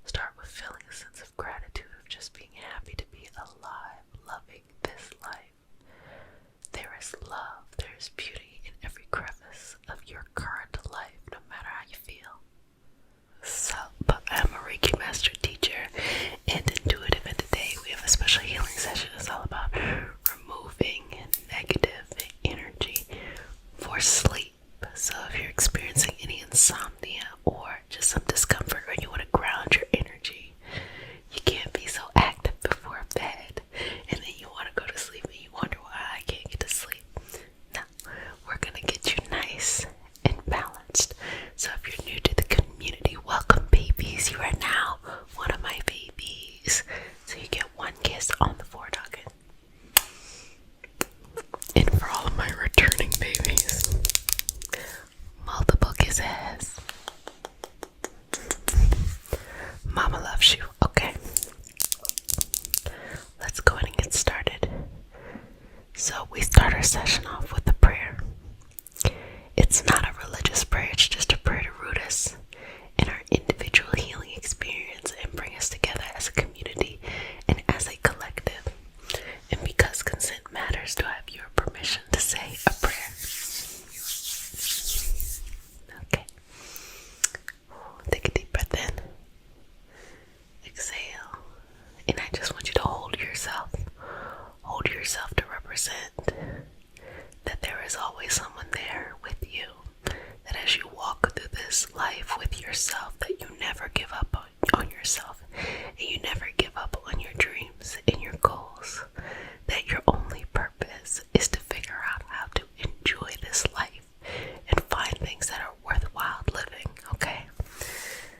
Start with feeling a sense of gratitude of just being happy to be alive, loving this life. There is love, there is beauty in every crevice of your current life, no matter how you feel. So, but I'm a Reiki master teacher and intuitive, and today we have a special healing session. It's all about removing negative energy for sleep. So if you're experiencing any insomnia or just some discomfort, or you want to ground your energy, you can't be so active before bed and then you want to go to sleep and you wonder why I can't get to sleep. No, we're going to get you nice and balanced. So if you're new to the community, welcome babies. You are now one of my babies. So you get one kiss on the forehead. And for all of my returning babies, multiple kisses. Mama loves you. Okay. Let's go ahead and get started. So we start our session off with a prayer. It's not a religious prayer, it's just a prayer to root us in our individual healing experience and bring us together as a community and as a collective. And because consent matters, do I have your permission to say a prayer? Okay. Take a deep breath in. Exhale. And I just want you to hold yourself. Hold yourself to represent that there is always someone there with you. That as you walk through this life with yourself, that you never give up on yourself. And you never give up on your dreams and your goals. That your only purpose is to figure out how to enjoy this life and find things that are worthwhile living, okay?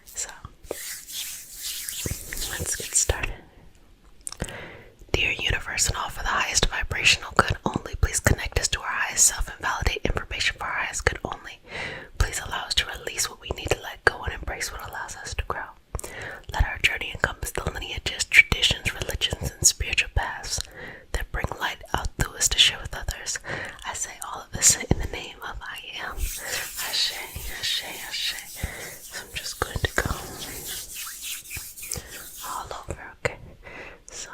So, let's get started. Dear universe and all for the highest vibrational good only, please connect us to our highest self and validate information for our highest good only. Please allow us to release what we need to let go and embrace what allows us to grow. Let our journey encompass the lineages, traditions, religions, and spiritual paths that bring light out through us to share with others. I say all of this in the name of I am. Ashe, Ashe, Ashe. So I'm just going to go all over, okay? So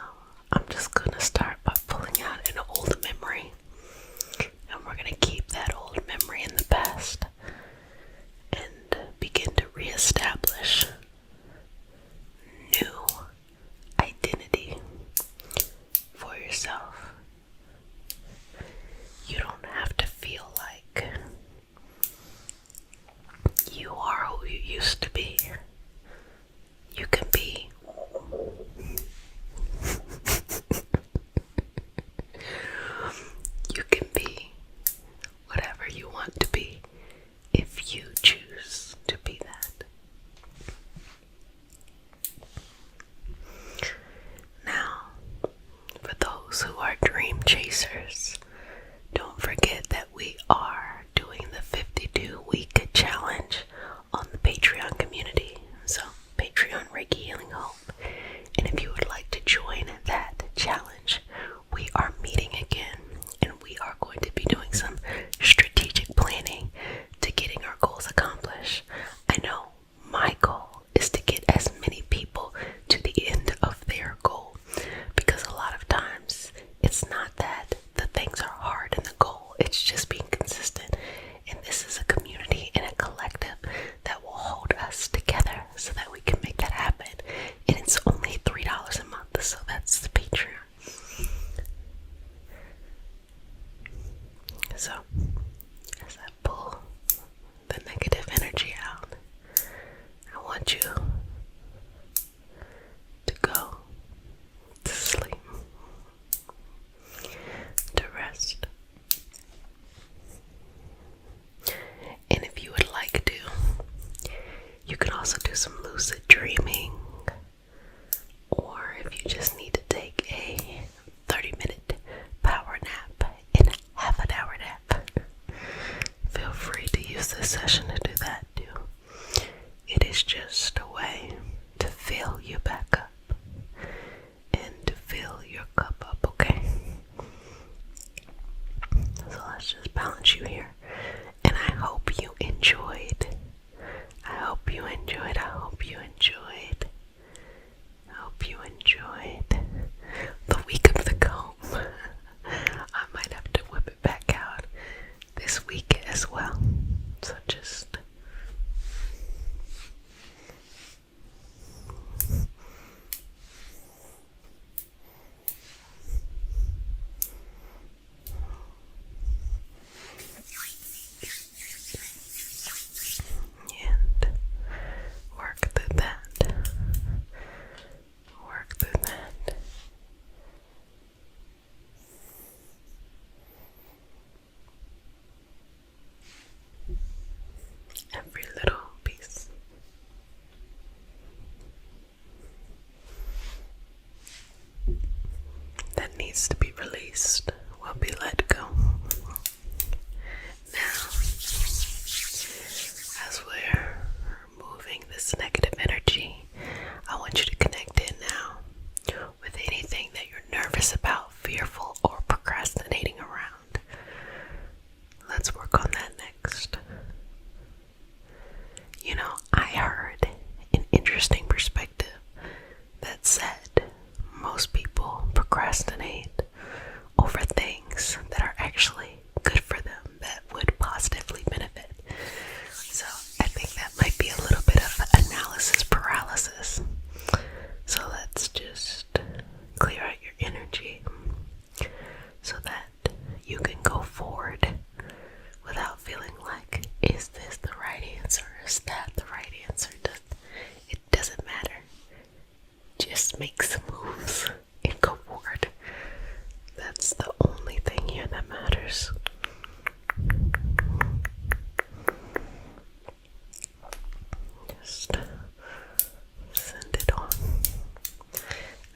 I'm just going to start by pulling out an old memory. And we're going to keep that old memory in the past and begin to reestablish new identity for yourself. You don't have to feel like you are who you used to be. You can be you can be whatever you want to be if you choose to be that. Now, for those who are dream chasers, don't forget that we are doing the 52-week challenge on the Patreon community. So, Patreon Reiki Healing Hope. And if you would like to join that challenge, we are meeting again and we are going to be doing some strategic planning to getting our goals accomplished. I know my goal is to get as many people to the end of their goal, because a lot of times it's not that the thing be released, will be let go. Now, as we're removing this negative energy, I want you to connect in now with anything that you're nervous about, fearful, or procrastinating around. Let's work on that next. You know, I heard an interesting perspective that said most people procrastinate over things that are actually good for them, that would positively benefit. So I think that might be a little bit of analysis paralysis. So let's just clear out your energy so that you can go forward without feeling like, is this the right answer? Is that the right answer? It doesn't matter. Just make some moves and go forward. That's the only thing here that matters. Just send it on.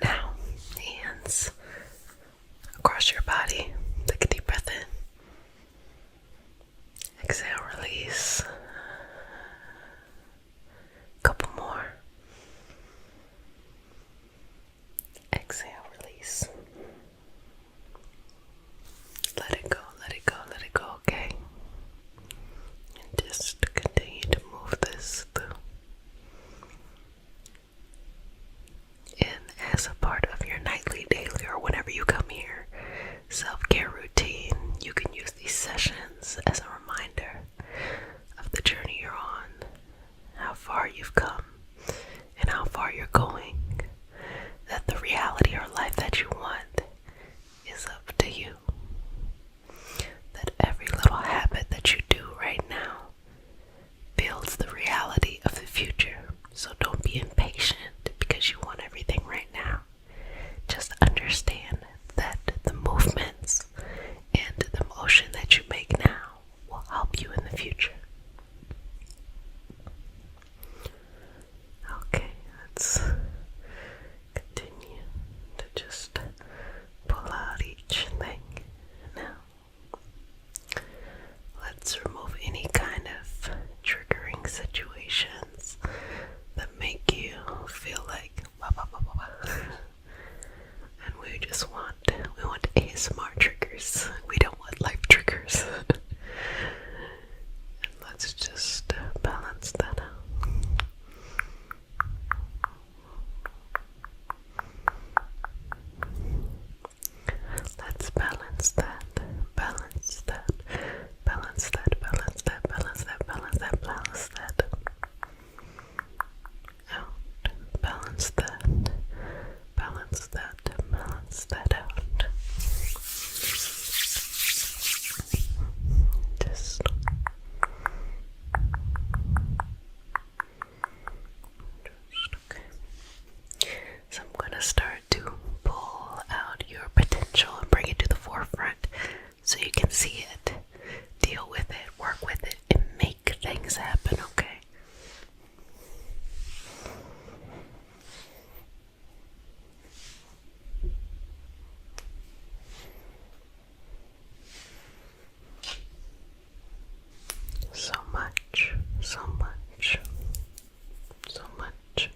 Now, hands across your body. Take a deep breath in. Exhale, release. Couple more. Exhale, release. Let it go, let it go, let it go, okay? And just continue to move this through. And as a part of your nightly, daily, or whenever you come here, self-care routine, you can use these sessions as a reminder of the journey you're on, how far you've come, and how far you're going, that the reality or life that you want is up to you, that every little habit that you do right now builds the reality of the future. So don't be impatient because you want everything right now. Just understand that the movements and the motion that you make now will help you in the future. Okay, let's continue to just pull out each thing now. Let's remove any kind of triggering situations that make you feel like and we want ASMR triggers. We don't want life triggers. And let's just balance that out. Let's balance that, balance that, balance that, balance that, balance that, balance that, balance that. Out, balance that, balance that, balance that out. Just okay. So I'm gonna start to pull out your potential and bring it to the forefront so you can see it, deal with it, work with it, and make things happen, okay? So much, so much, so much,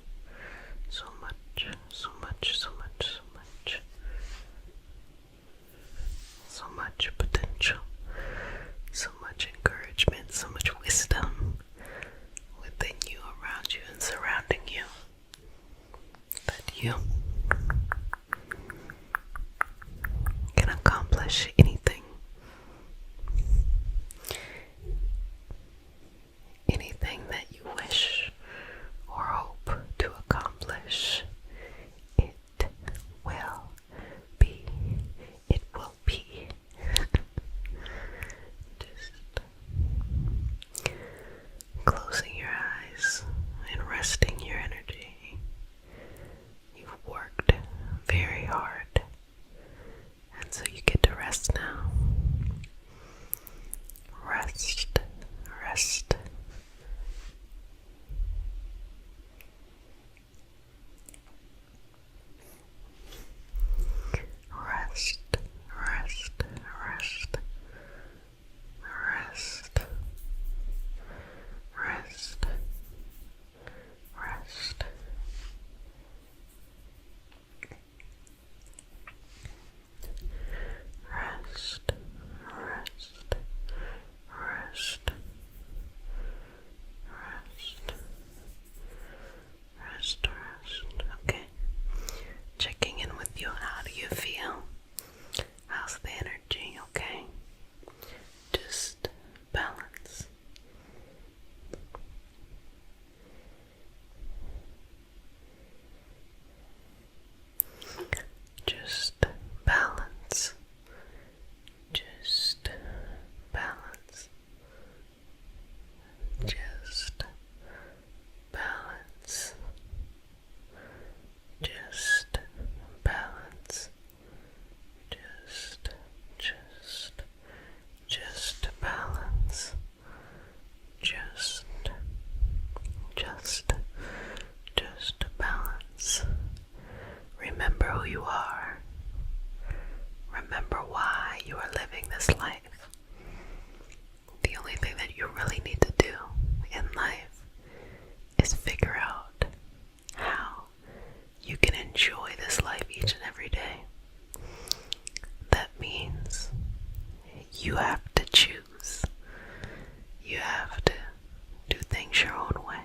so much, so much, so much, so much, so much potential, so much encouragement, so much wisdom within you, around you, and surrounding you, that you can accomplish anything. Anything that you wish or hope to accomplish, it will be. It will be. Just closing your eyes and resting your energy. You've worked very hard, and so you get to rest now. You have to choose. You have to do things your own way.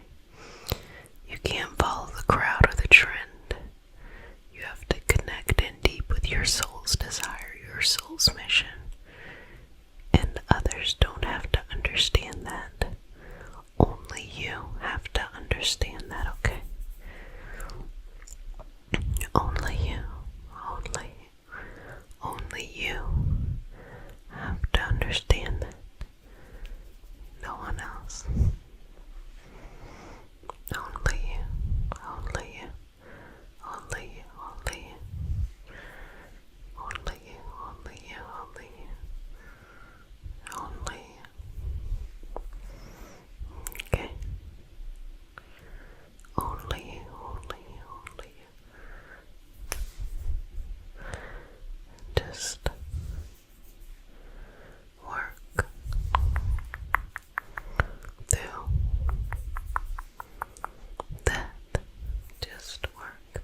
You can't follow the crowd or the trend. You have to connect in deep with your soul's desire, your soul's mission. And others don't have to understand that. Only you have to understand that, okay? Only you, only you have to understand that. No one else. Only you, only you, only you, only you. Only you, only you, only you. Only you. Okay. Only you, only you, only you. Just work through that. Just work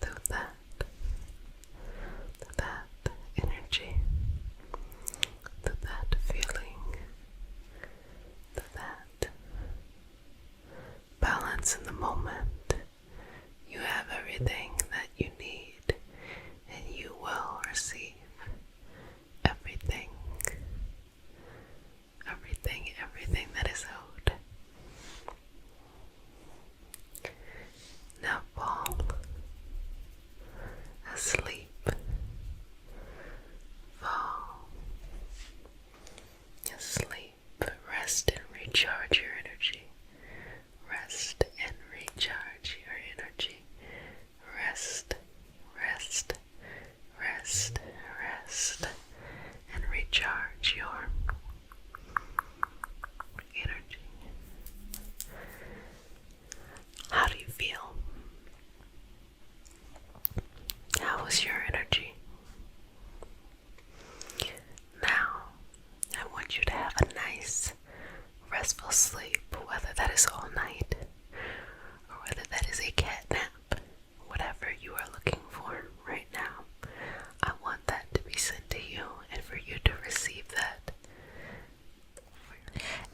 through that energy, to that feeling, to that balance in the moment. You have everything that you need, and you will receive everything that is owed. Now fall asleep. Fall asleep. Rest and recharge your energy. Rest and recharge your energy. Rest, rest, rest, rest, and recharge your energy. How do you feel? How is your energy? Now, I want you to have a nice, restful sleep, whether that is all night or whether that is a cat nap. Whatever you are looking for right now, I want that to be sent to you and for you to receive that.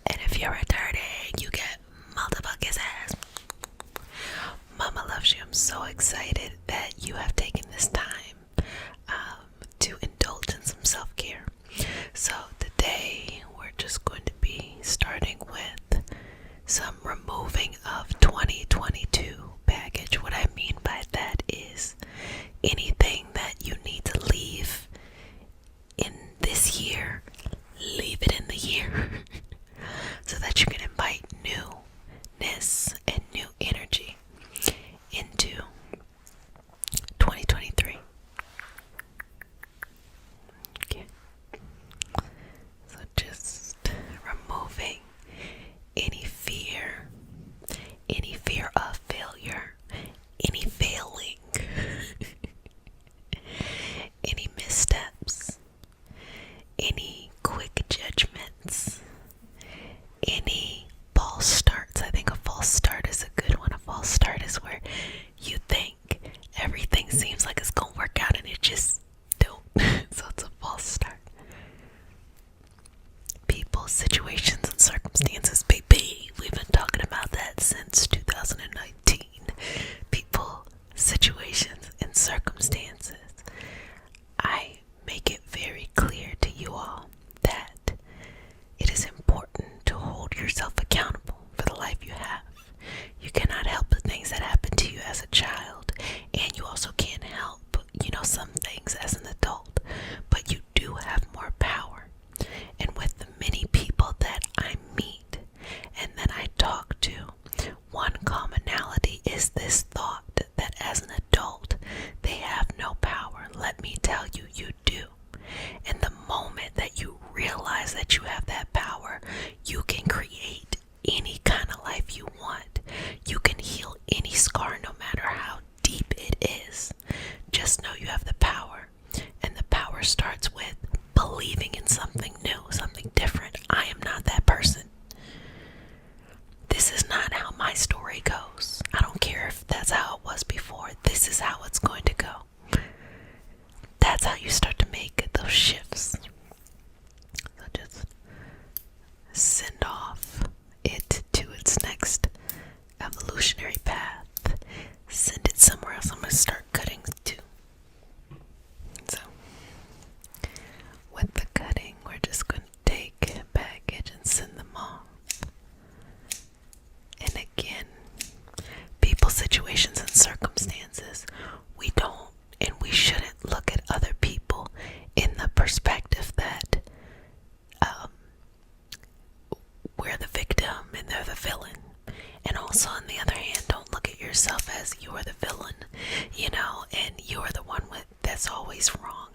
And if you're retarded, you get multiple kisses. Mama loves you. I'm so excited that you have taken this time to indulge in some self-care. So today we're just going to be starting with some removing of 2022 baggage. What I mean by that is anything that you need to leave in this year, leave it in the year so that you can invite newness and new energy into 2023. Okay. So just removing any fear of failure, any failing, any missteps, any quick judgments, any false starts. I think a false start is a good one. A false start is where you think everything seems like it's gonna work out and it just don't. So it's a false start. People, situations, and circumstances, baby. We've been talking about that since 2019. People, situations, and circumstances. I make it very clear to you all that it is important to hold yourself accountable for the life you have. You cannot help the things that happened to you as a child, and you also can't help, some things as an adult, but you do have more power. And with the many people that I meet and that I talk to, one commonality is this thought that as an adult, they have no power. Let me tell you, you do. And the moment that you realize that you have that power, you can create any kind of life you want. You can heal any scar, no matter how deep it is. Just know you have the power. And the power starts with believing in something new, something different. I am not that person. This is not how my story goes. I don't care if that's how it was before. This is how it's going to go. That's how you start to make those shifts. because you are the villain, and you're the one that's always wrong.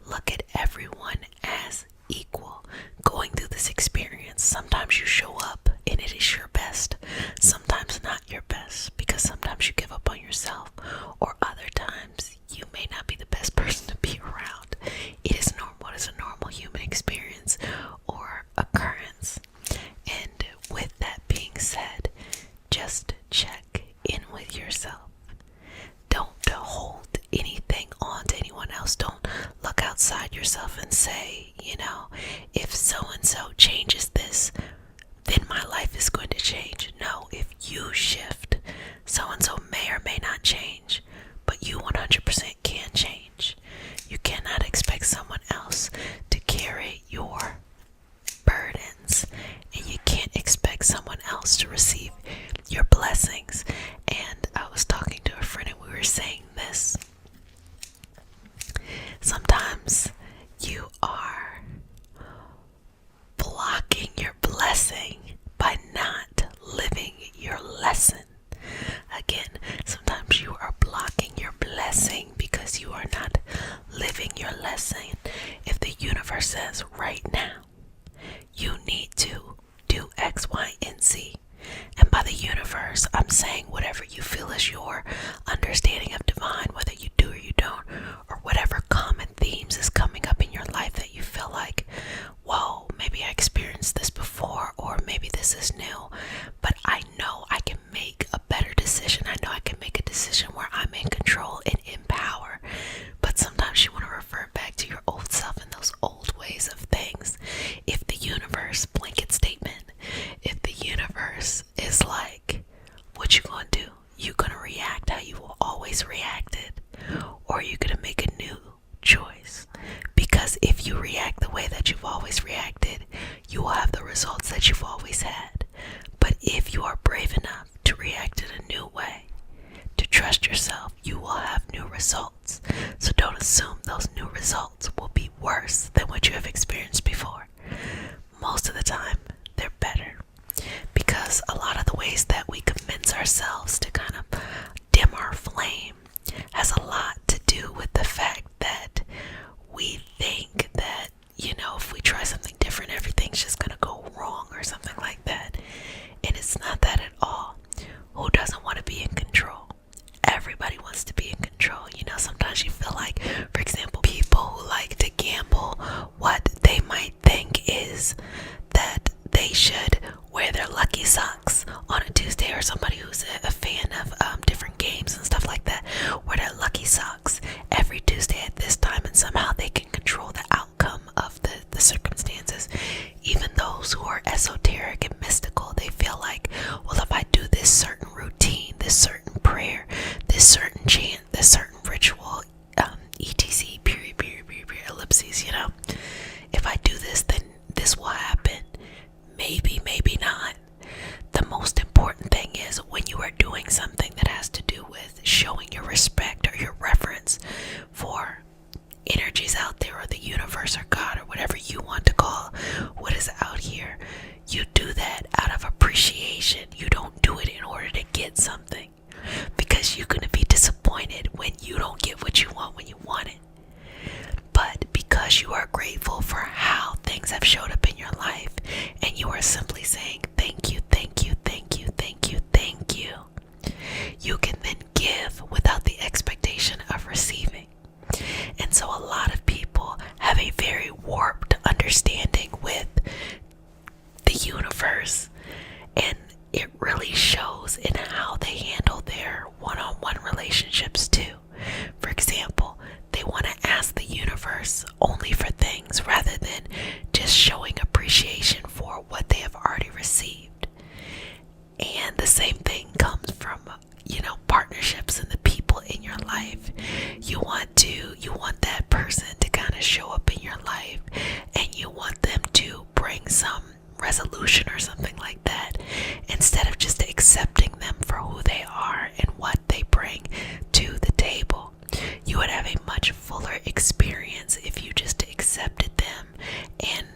Look at everyone as equal going through this experience. Sometimes you show up and it is your best, sometimes not your best, because sometimes you give up on yourself, or other times you may not be the best person to be around. It is normal. It's a normal human experience or occurrence. And with that being said, just check in with yourself. Don't hold anything on to anyone else. Don't look outside yourself and say, if so-and-so changes this, then my life is going to change. No, if you shift, so-and-so may or may not change, but you 100% can change. You cannot expect someone else to carry your burdens, and you can't expect someone else to receive your blessings. And I was talking to a friend and we were saying this. Sometimes you are blocking your blessing by not living your lesson. Again, sometimes you are blocking your blessing because you are not living your lesson. If the universe says right now, you need to do X, Y, and Z. And by the universe, I'm saying whatever you feel is your understanding of divine, whether you do or you don't, or whatever common themes is coming up in your life that you feel like, whoa, maybe I experienced this before, or maybe this is new, but I know I can make a better decision. I know I can make a decision where I'm in control and in power. But sometimes you want to revert back to your old self and those old ways of things. If the universe, blanket statement, if the universe is like, what you gonna do? You gonna react how you always reacted, or you gonna make a new choice? Because if you react the way that you've always reacted, you will have the results that you've always had. But if you are brave enough to react in a new way, to trust yourself, you will have new results. So don't assume those new results will be worse than what you have experienced before. Most of the time, they're better. Because a lot of the ways that we convince ourselves to kind of dim our flame has a lot to do with the fact that we think that, if we try something different, everything's just going to go wrong or something like that. And it's not that at all. Who doesn't want to be in control? Everybody wants to be in control. Sometimes you feel like, for example, people who like to gamble, what they might think is that they should wear their lucky socks on a Tuesday, or somebody who's a fan of different games and stuff like that, wear their lucky socks every Tuesday at this time, and somehow they can control the outcome of the circumstances. Even those who are esoteric and mystical, they feel like, well, if I do this certain routine, this certain prayer, this certain chant, this certain ritual, etc, period, ellipses, if I do this, then this will happen. Maybe, maybe not. The most important thing is when you are doing something that has to do with showing your respect or your reverence for energies out there, or the universe, or God, or whatever you want to call what is out here, you do that out of appreciation. You don't do it in order to get something, because you're going to be disappointed when you don't get what you want when you want it. But because you are grateful for how things have showed up in your life, and you are simply saying thank you, thank you, thank you, thank you, thank you, you can then give without the expectation of receiving. And so a lot of people have a very warped understanding with the universe, and it really shows in how they handle their one-on-one relationships too. For example, they want to ask the universe only for things rather than just showing appreciation for what they have already received. And the same thing comes from, partnerships and the people in your life. You want that person to kind of show up in your life, and you want them to bring some resolution or something like that, instead of just accepting them for who they are and what they bring to the table. You would have a much fuller experience if you just accepted them and,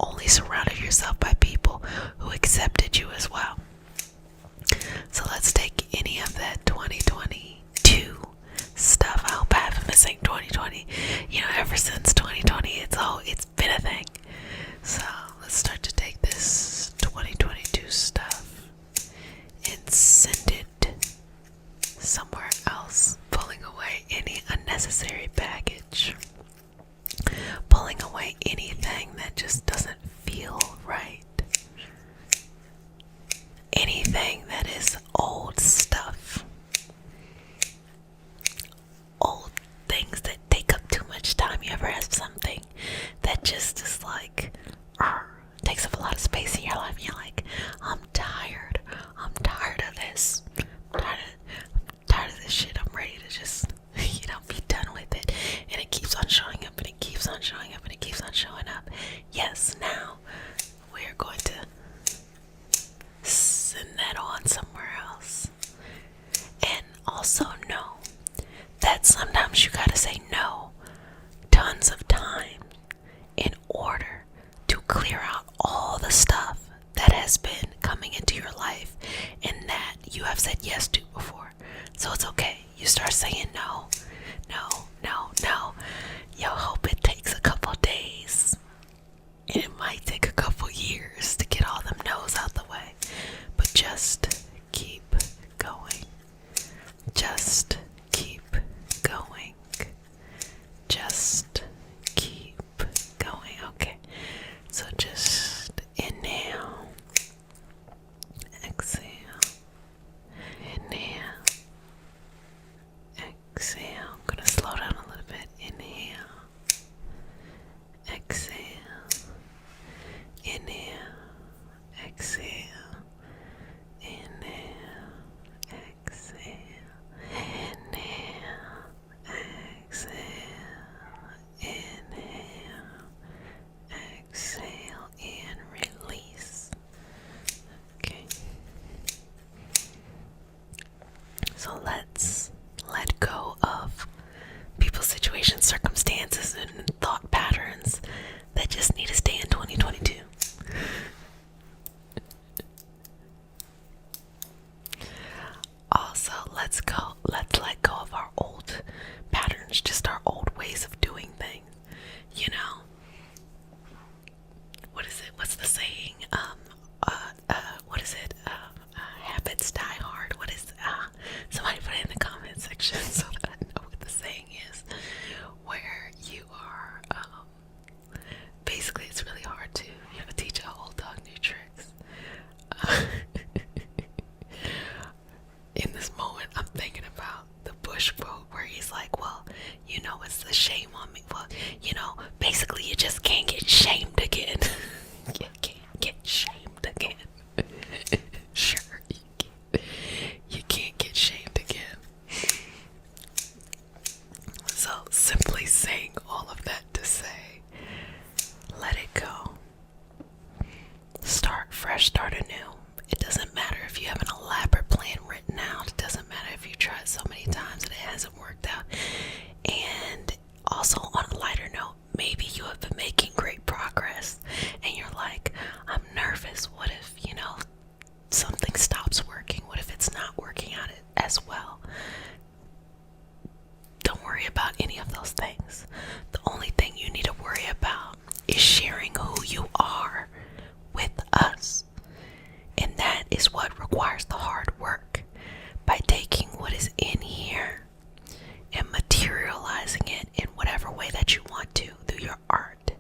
only surrounded yourself by people who accepted you as well. So let's take any of that filing away anything that just doesn't feel right. Anything that is old stuff. Old things that take up too much time. You ever have something that just is like, takes up a lot of space in your life, and you're like, I'm tired of this. I'm tired of this shit. I'm ready to just, be done with it. And it keeps on showing up, and it keeps on showing up, and it keeps on showing up. Yes, now we're going to send that on somewhere else. And also know that sometimes you gotta say no tons of times in order to clear out all the stuff that has been coming into your life and that you have said yes to before. So it's okay. You start saying no. You hope it takes a couple days. And it might take a couple years to get all them no's out the way. But just keep going. Just keep going. Just keep going. Okay. So just inhale. Exhale. Inhale. Exhale. I'm going to slow down a little bit. Inhale. Exhale. Inhale. Exhale. Inhale. Exhale. Inhale. Exhale. Inhale. Exhale and release. Okay. So let's let go of people, situations, circumstances, and thought patterns that just need to stay in 2022. Also, let's let go of our old patterns, just our old ways of doing things. What is it? What's the saying? What is it? Habits die hard. What is, somebody put it in the comment section so that I know what the saying is. Where you are, basically it's really hard to, teach a old dog new tricks. In this moment, I'm thinking about the Bush quote where he's like, well, it's the shame on me. Well, basically you just can't get shamed again. You can't get shamed again. Sure, you can't get shamed again. So simply saying all of that to say, let it go. Start fresh, start anew. It doesn't matter if you have an elaborate plan written out. It doesn't matter if you tried so many times and it hasn't worked out. And also, on a lighter note, maybe you have been making great progress and you're like, I'm nervous. What if, something stops working? What if it's not working out as well? Don't worry about any of those things. The only thing you need to worry about is sharing who you are with us. And that is what requires the hard work. By taking what is in here and materializing it in whatever way that you want to through your art,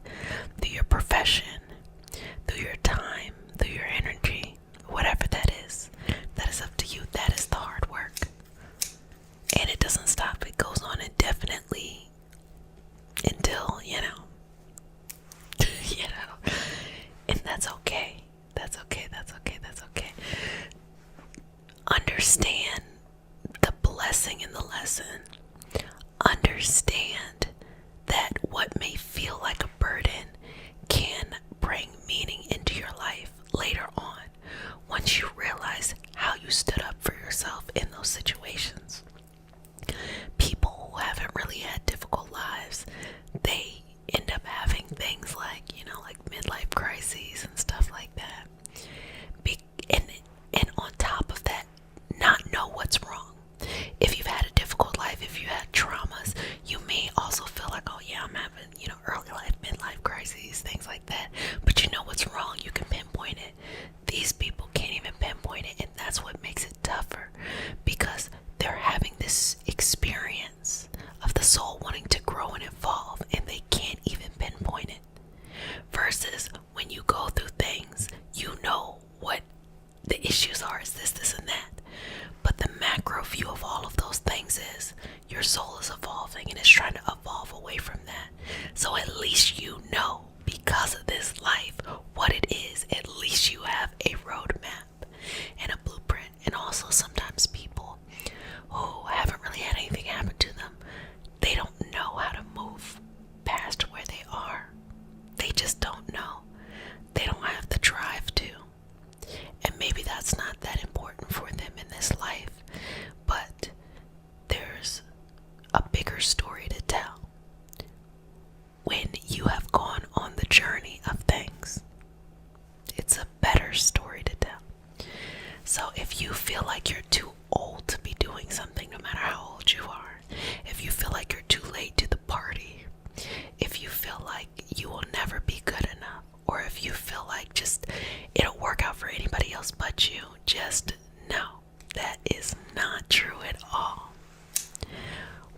about you, just know that is not true at all.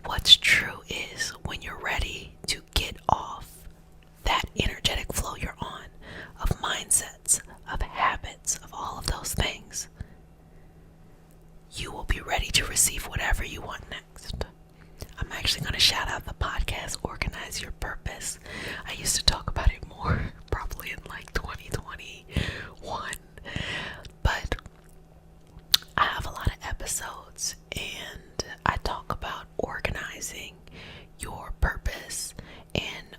What's true is when you're ready to get off that energetic flow you're on, of mindsets, of habits, of all of those things, you will be ready to receive whatever you want next. I'm actually going to shout out the podcast, Organize Your Purpose. I used to talk about it more, probably in like 2021. But I have a lot of episodes and I talk about organizing your purpose and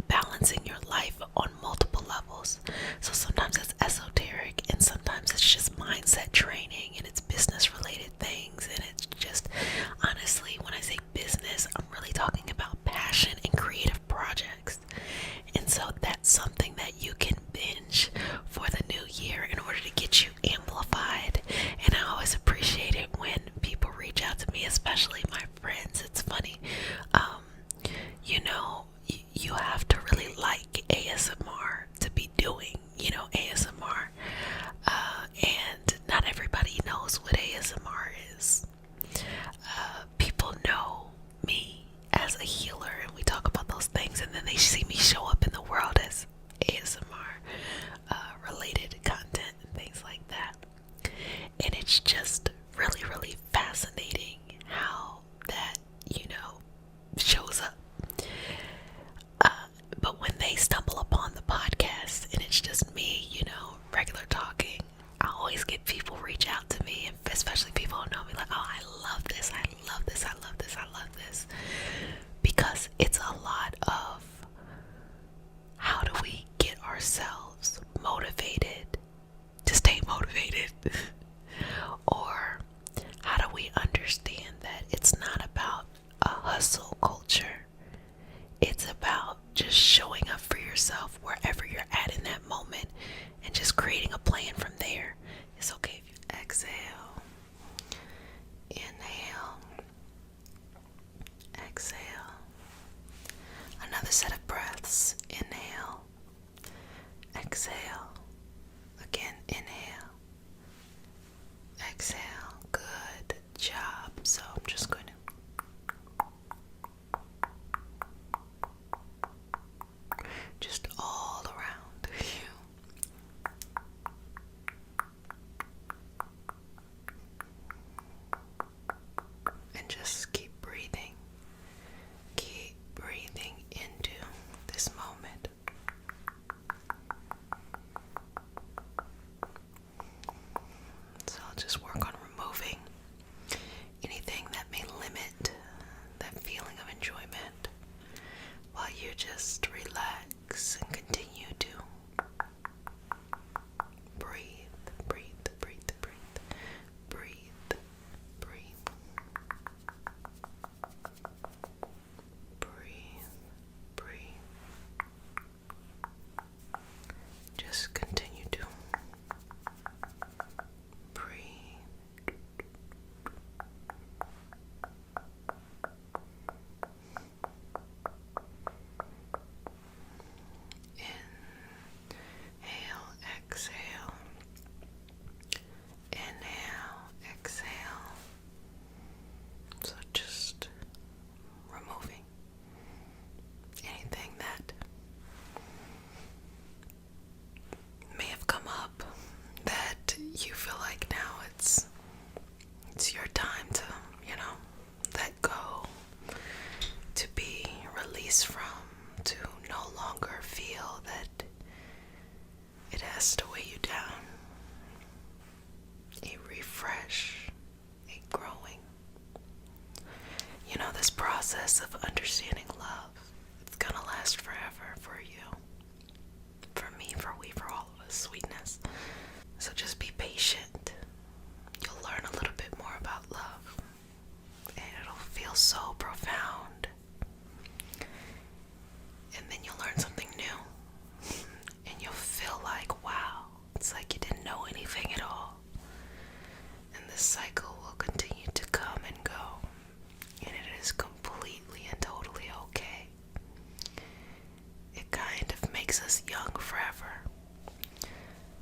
balancing your life on multiple levels. So sometimes it's esoteric and sometimes it's just mindset training and it's business related things, and it's just, honestly, when I say business, I'm really talking about passion and creative projects. And so that's something that you can binge for the new year in order to get you amplified. And I always appreciate it when people reach out to me, especially my friends. It's funny, you have to really like ASMR to be doing, ASMR. And not everybody knows what ASMR is. People know me as a healer, and we talk about those things, and then they see me show up in the world as ASMR related content and things like that. And it's just really, really fascinating how that, shows up. But when they stumble upon the podcast and it's just me, regular talking, I always get people reach out to me, especially people who know me, like, oh, I love this, I love this, I love this, I love this. Because it's a lot of how do we get ourselves motivated to stay motivated? Or how do we understand that it's not about a hustle culture? It's about just showing up for yourself wherever you're at in that moment and just creating a plan from there. It's okay if you exhale, inhale, exhale. Another set of breaths. Inhale, exhale. Again, inhale, exhale. Good job. So I'm just going to just all around you. And just keep breathing. Keep breathing into this moment. So I'll just work on removing anything that may limit that feeling of enjoyment while you just relax and continue to breathe, breathe, breathe, breathe, breathe, breathe, breathe, breathe. Just continue to breathe. Inhale, exhale. Inhale, exhale. So just removing anything that may have come up that you feel like now it's your time to, let go, to be released from, to no longer feel that it has to weigh you down. A refresh, a growing. This process of understanding love, it's gonna last forever for you, for me, for we, for all of us, sweetness. So just be patient. You'll learn a little bit more about love, and it'll feel so profound. And then you'll learn something new, and you'll feel like, wow, it's like you didn't know anything at all. And this cycle will continue to come and go, and it is completely and totally okay. It kind of makes us young forever.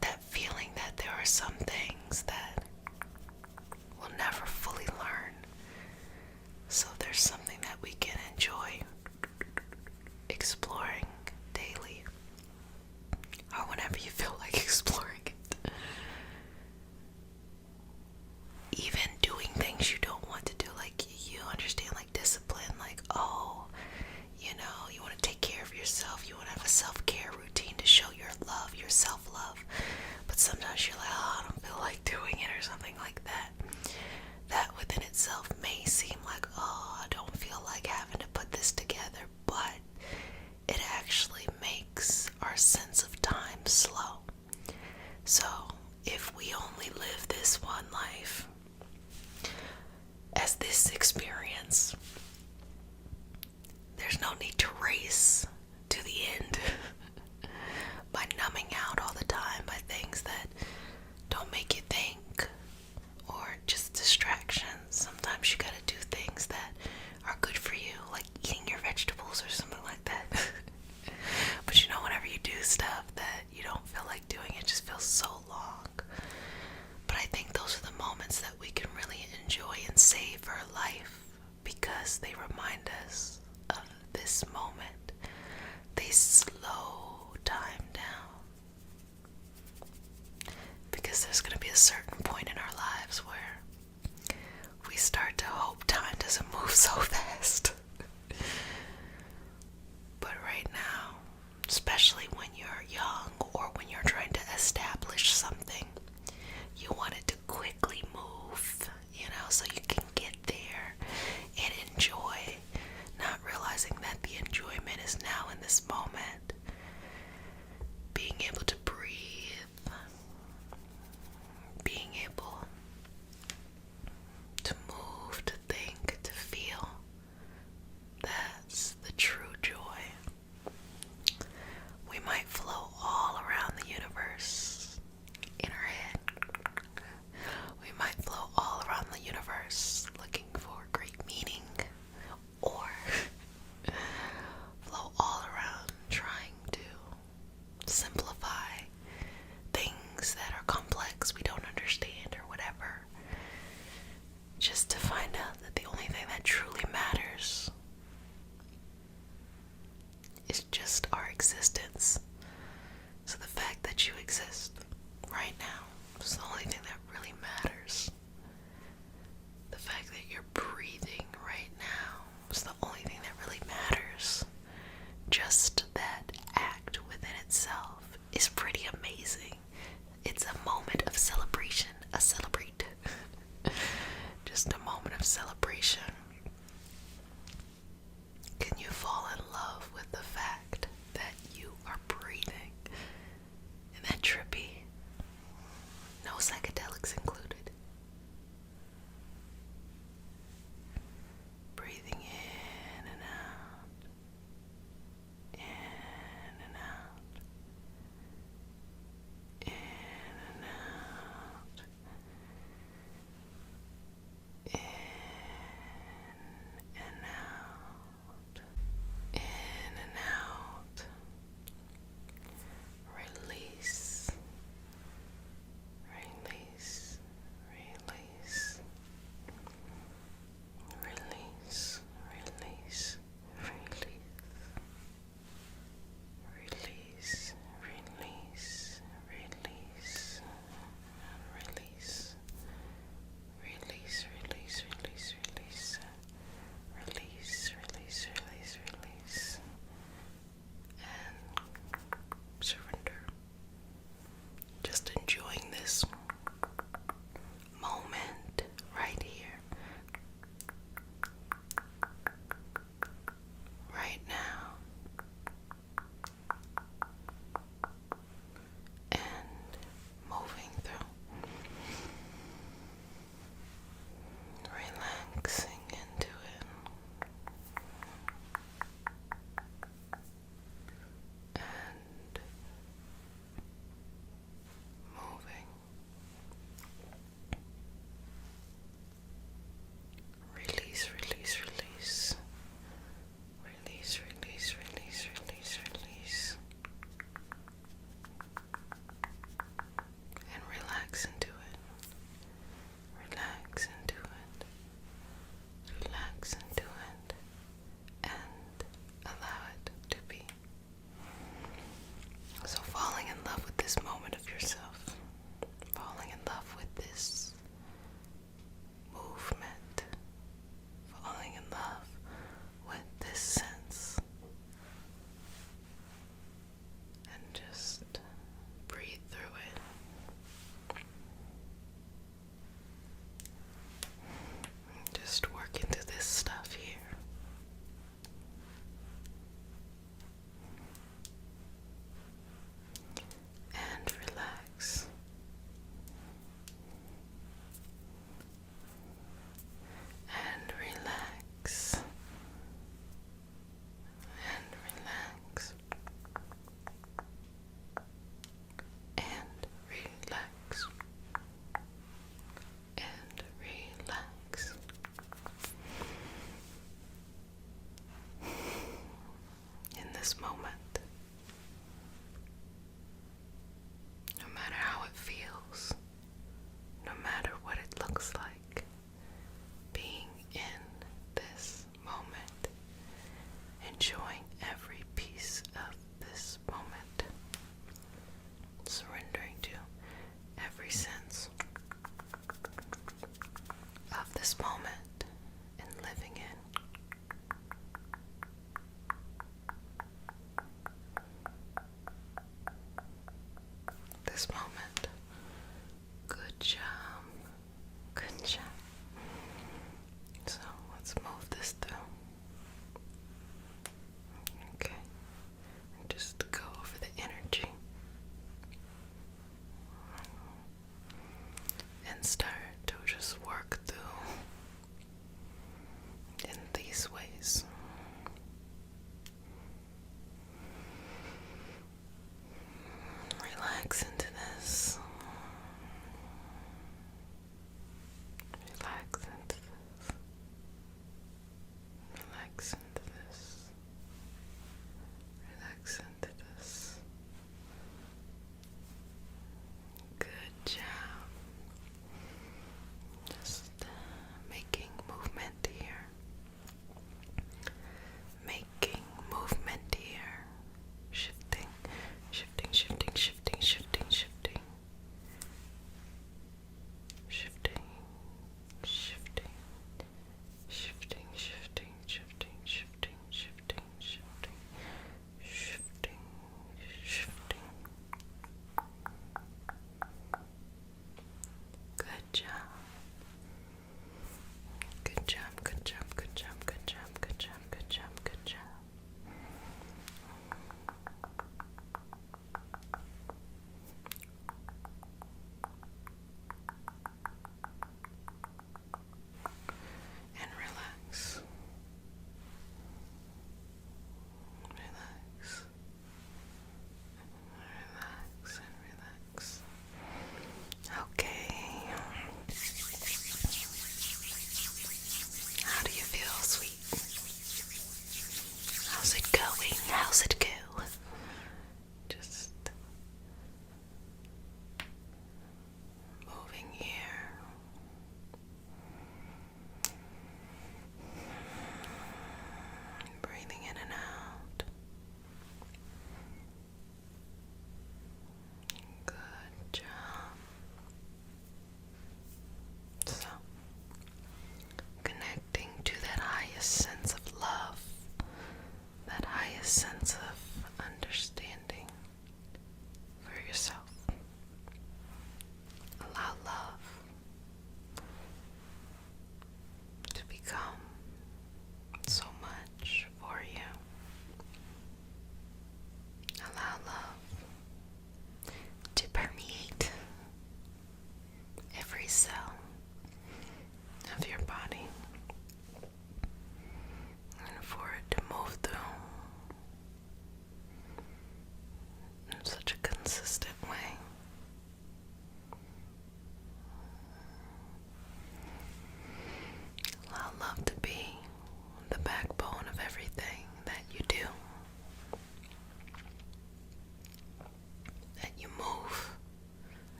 That feeling that there are some things things that we'll never fully learn. So there's something that we can enjoy exploring daily, or whenever you feel like exploring it. Even doing things you don't want to do, like you understand, like discipline, like, oh, you know, you want to take care of yourself, you want to have a self-care routine to show your love, your self-love, but sometimes you're like, oh, I don't feel like doing it, or something like that. That within itself may seem like, oh, I don't feel like having to put this together, but it actually makes our sense of time slow. So if we only live this one life as this experience, there's no need to race to the end by numbing out all the time by things that don't make you think, or just distractions. Sometimes you gotta do things that are good for you, like eating your vegetables or something like that. But you know, whenever you do stuff that you don't feel like doing, it just feels so long. But I think those are the moments that we can really enjoy and savor life, because they remind us of this moment. They slow time down. Because there's going to be a certain point in our lives where we start to hope time doesn't move so fast. But right now, especially when you're young or when you're trying to establish something, you want it to quickly move, you know, so you can get there and enjoy, not realizing that the enjoyment is now in this moment. Being able to breathe, being able to move, to think, to feel. That's the true joy. We might flow all around the universe in our head. We might flow all around the universe looking for great meaning, or flow all around trying to simplify things that are complex, we don't understand, or whatever, just to find out that the only thing that truly matters is just our existence. So the fact that you exist right now is the only thing that really matters. The fact that you're breathing right now is the only thing that really matters. Just that act within itself is pretty amazing. It's a moment of celebration, a celebrate. Just a moment of celebration. Can you fall in love with the fact that you are breathing? in love with this moment of yourself. Falling in love with this movement. Falling in love with this sense. And just breathe through it. Just work into this stuff here. And relax.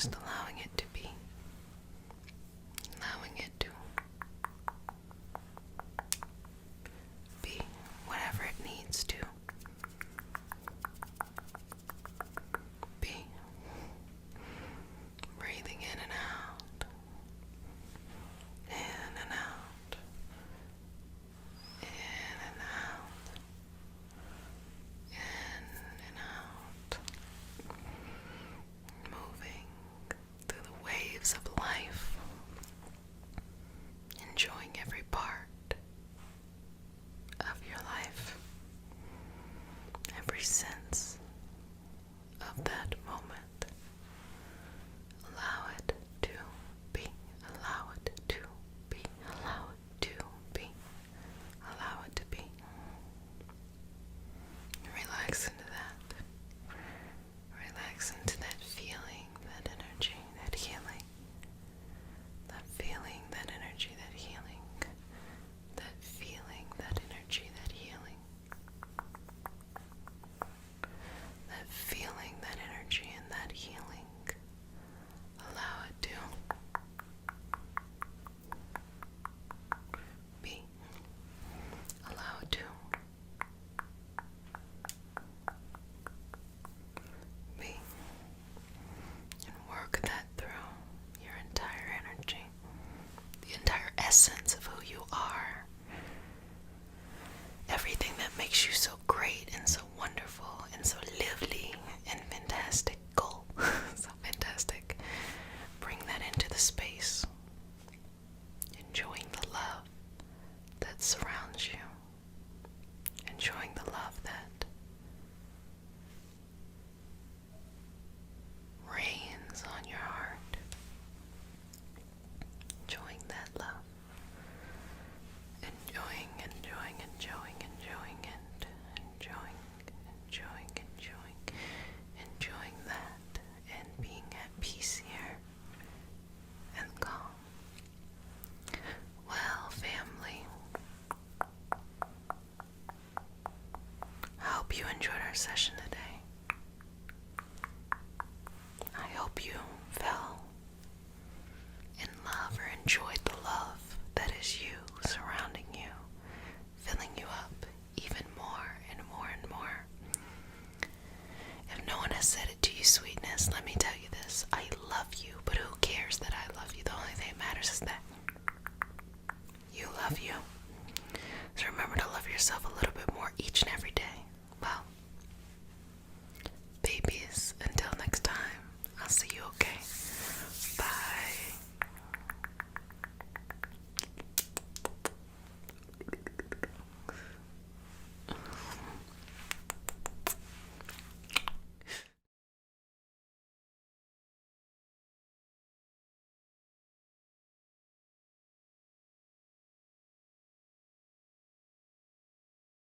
Just allowing it to be. Allowing it to be whatever it needs to be. Breathing in and out. In and out. In and out. In and out. Moving through the waves of life. Enjoying every part of your life. Every sense of that moment. Allow it to be. Allow it to be. Allow it to be. Allow it to be. Relax into that. Relax into that feeling, that energy, that healing. That feeling, that energy, that healing. That feeling, that energy, that healing. That feeling, that energy, and that healing. Allow it to be. Allow it to be. And work that through your entire energy, the entire essence of who you are. Everything that makes you so great and so wonderful and so lovely and fantastical. So fantastic. Bring that into the space. Enjoying the love that surrounds you. Enjoying the love that reigns on your heart. Enjoying that love. Enjoying and enjoying that, and being at peace here and calm. Well, family, I hope you enjoyed our session today. I hope you fell in love or enjoyed the love that is you, surrounding you, filling you up even more and more and more. If no one has said it to you, sweetness, let me tell you this. I love you, but who cares that I love you? The only thing that matters is that you love you. So remember to love yourself a little bit more each and every day.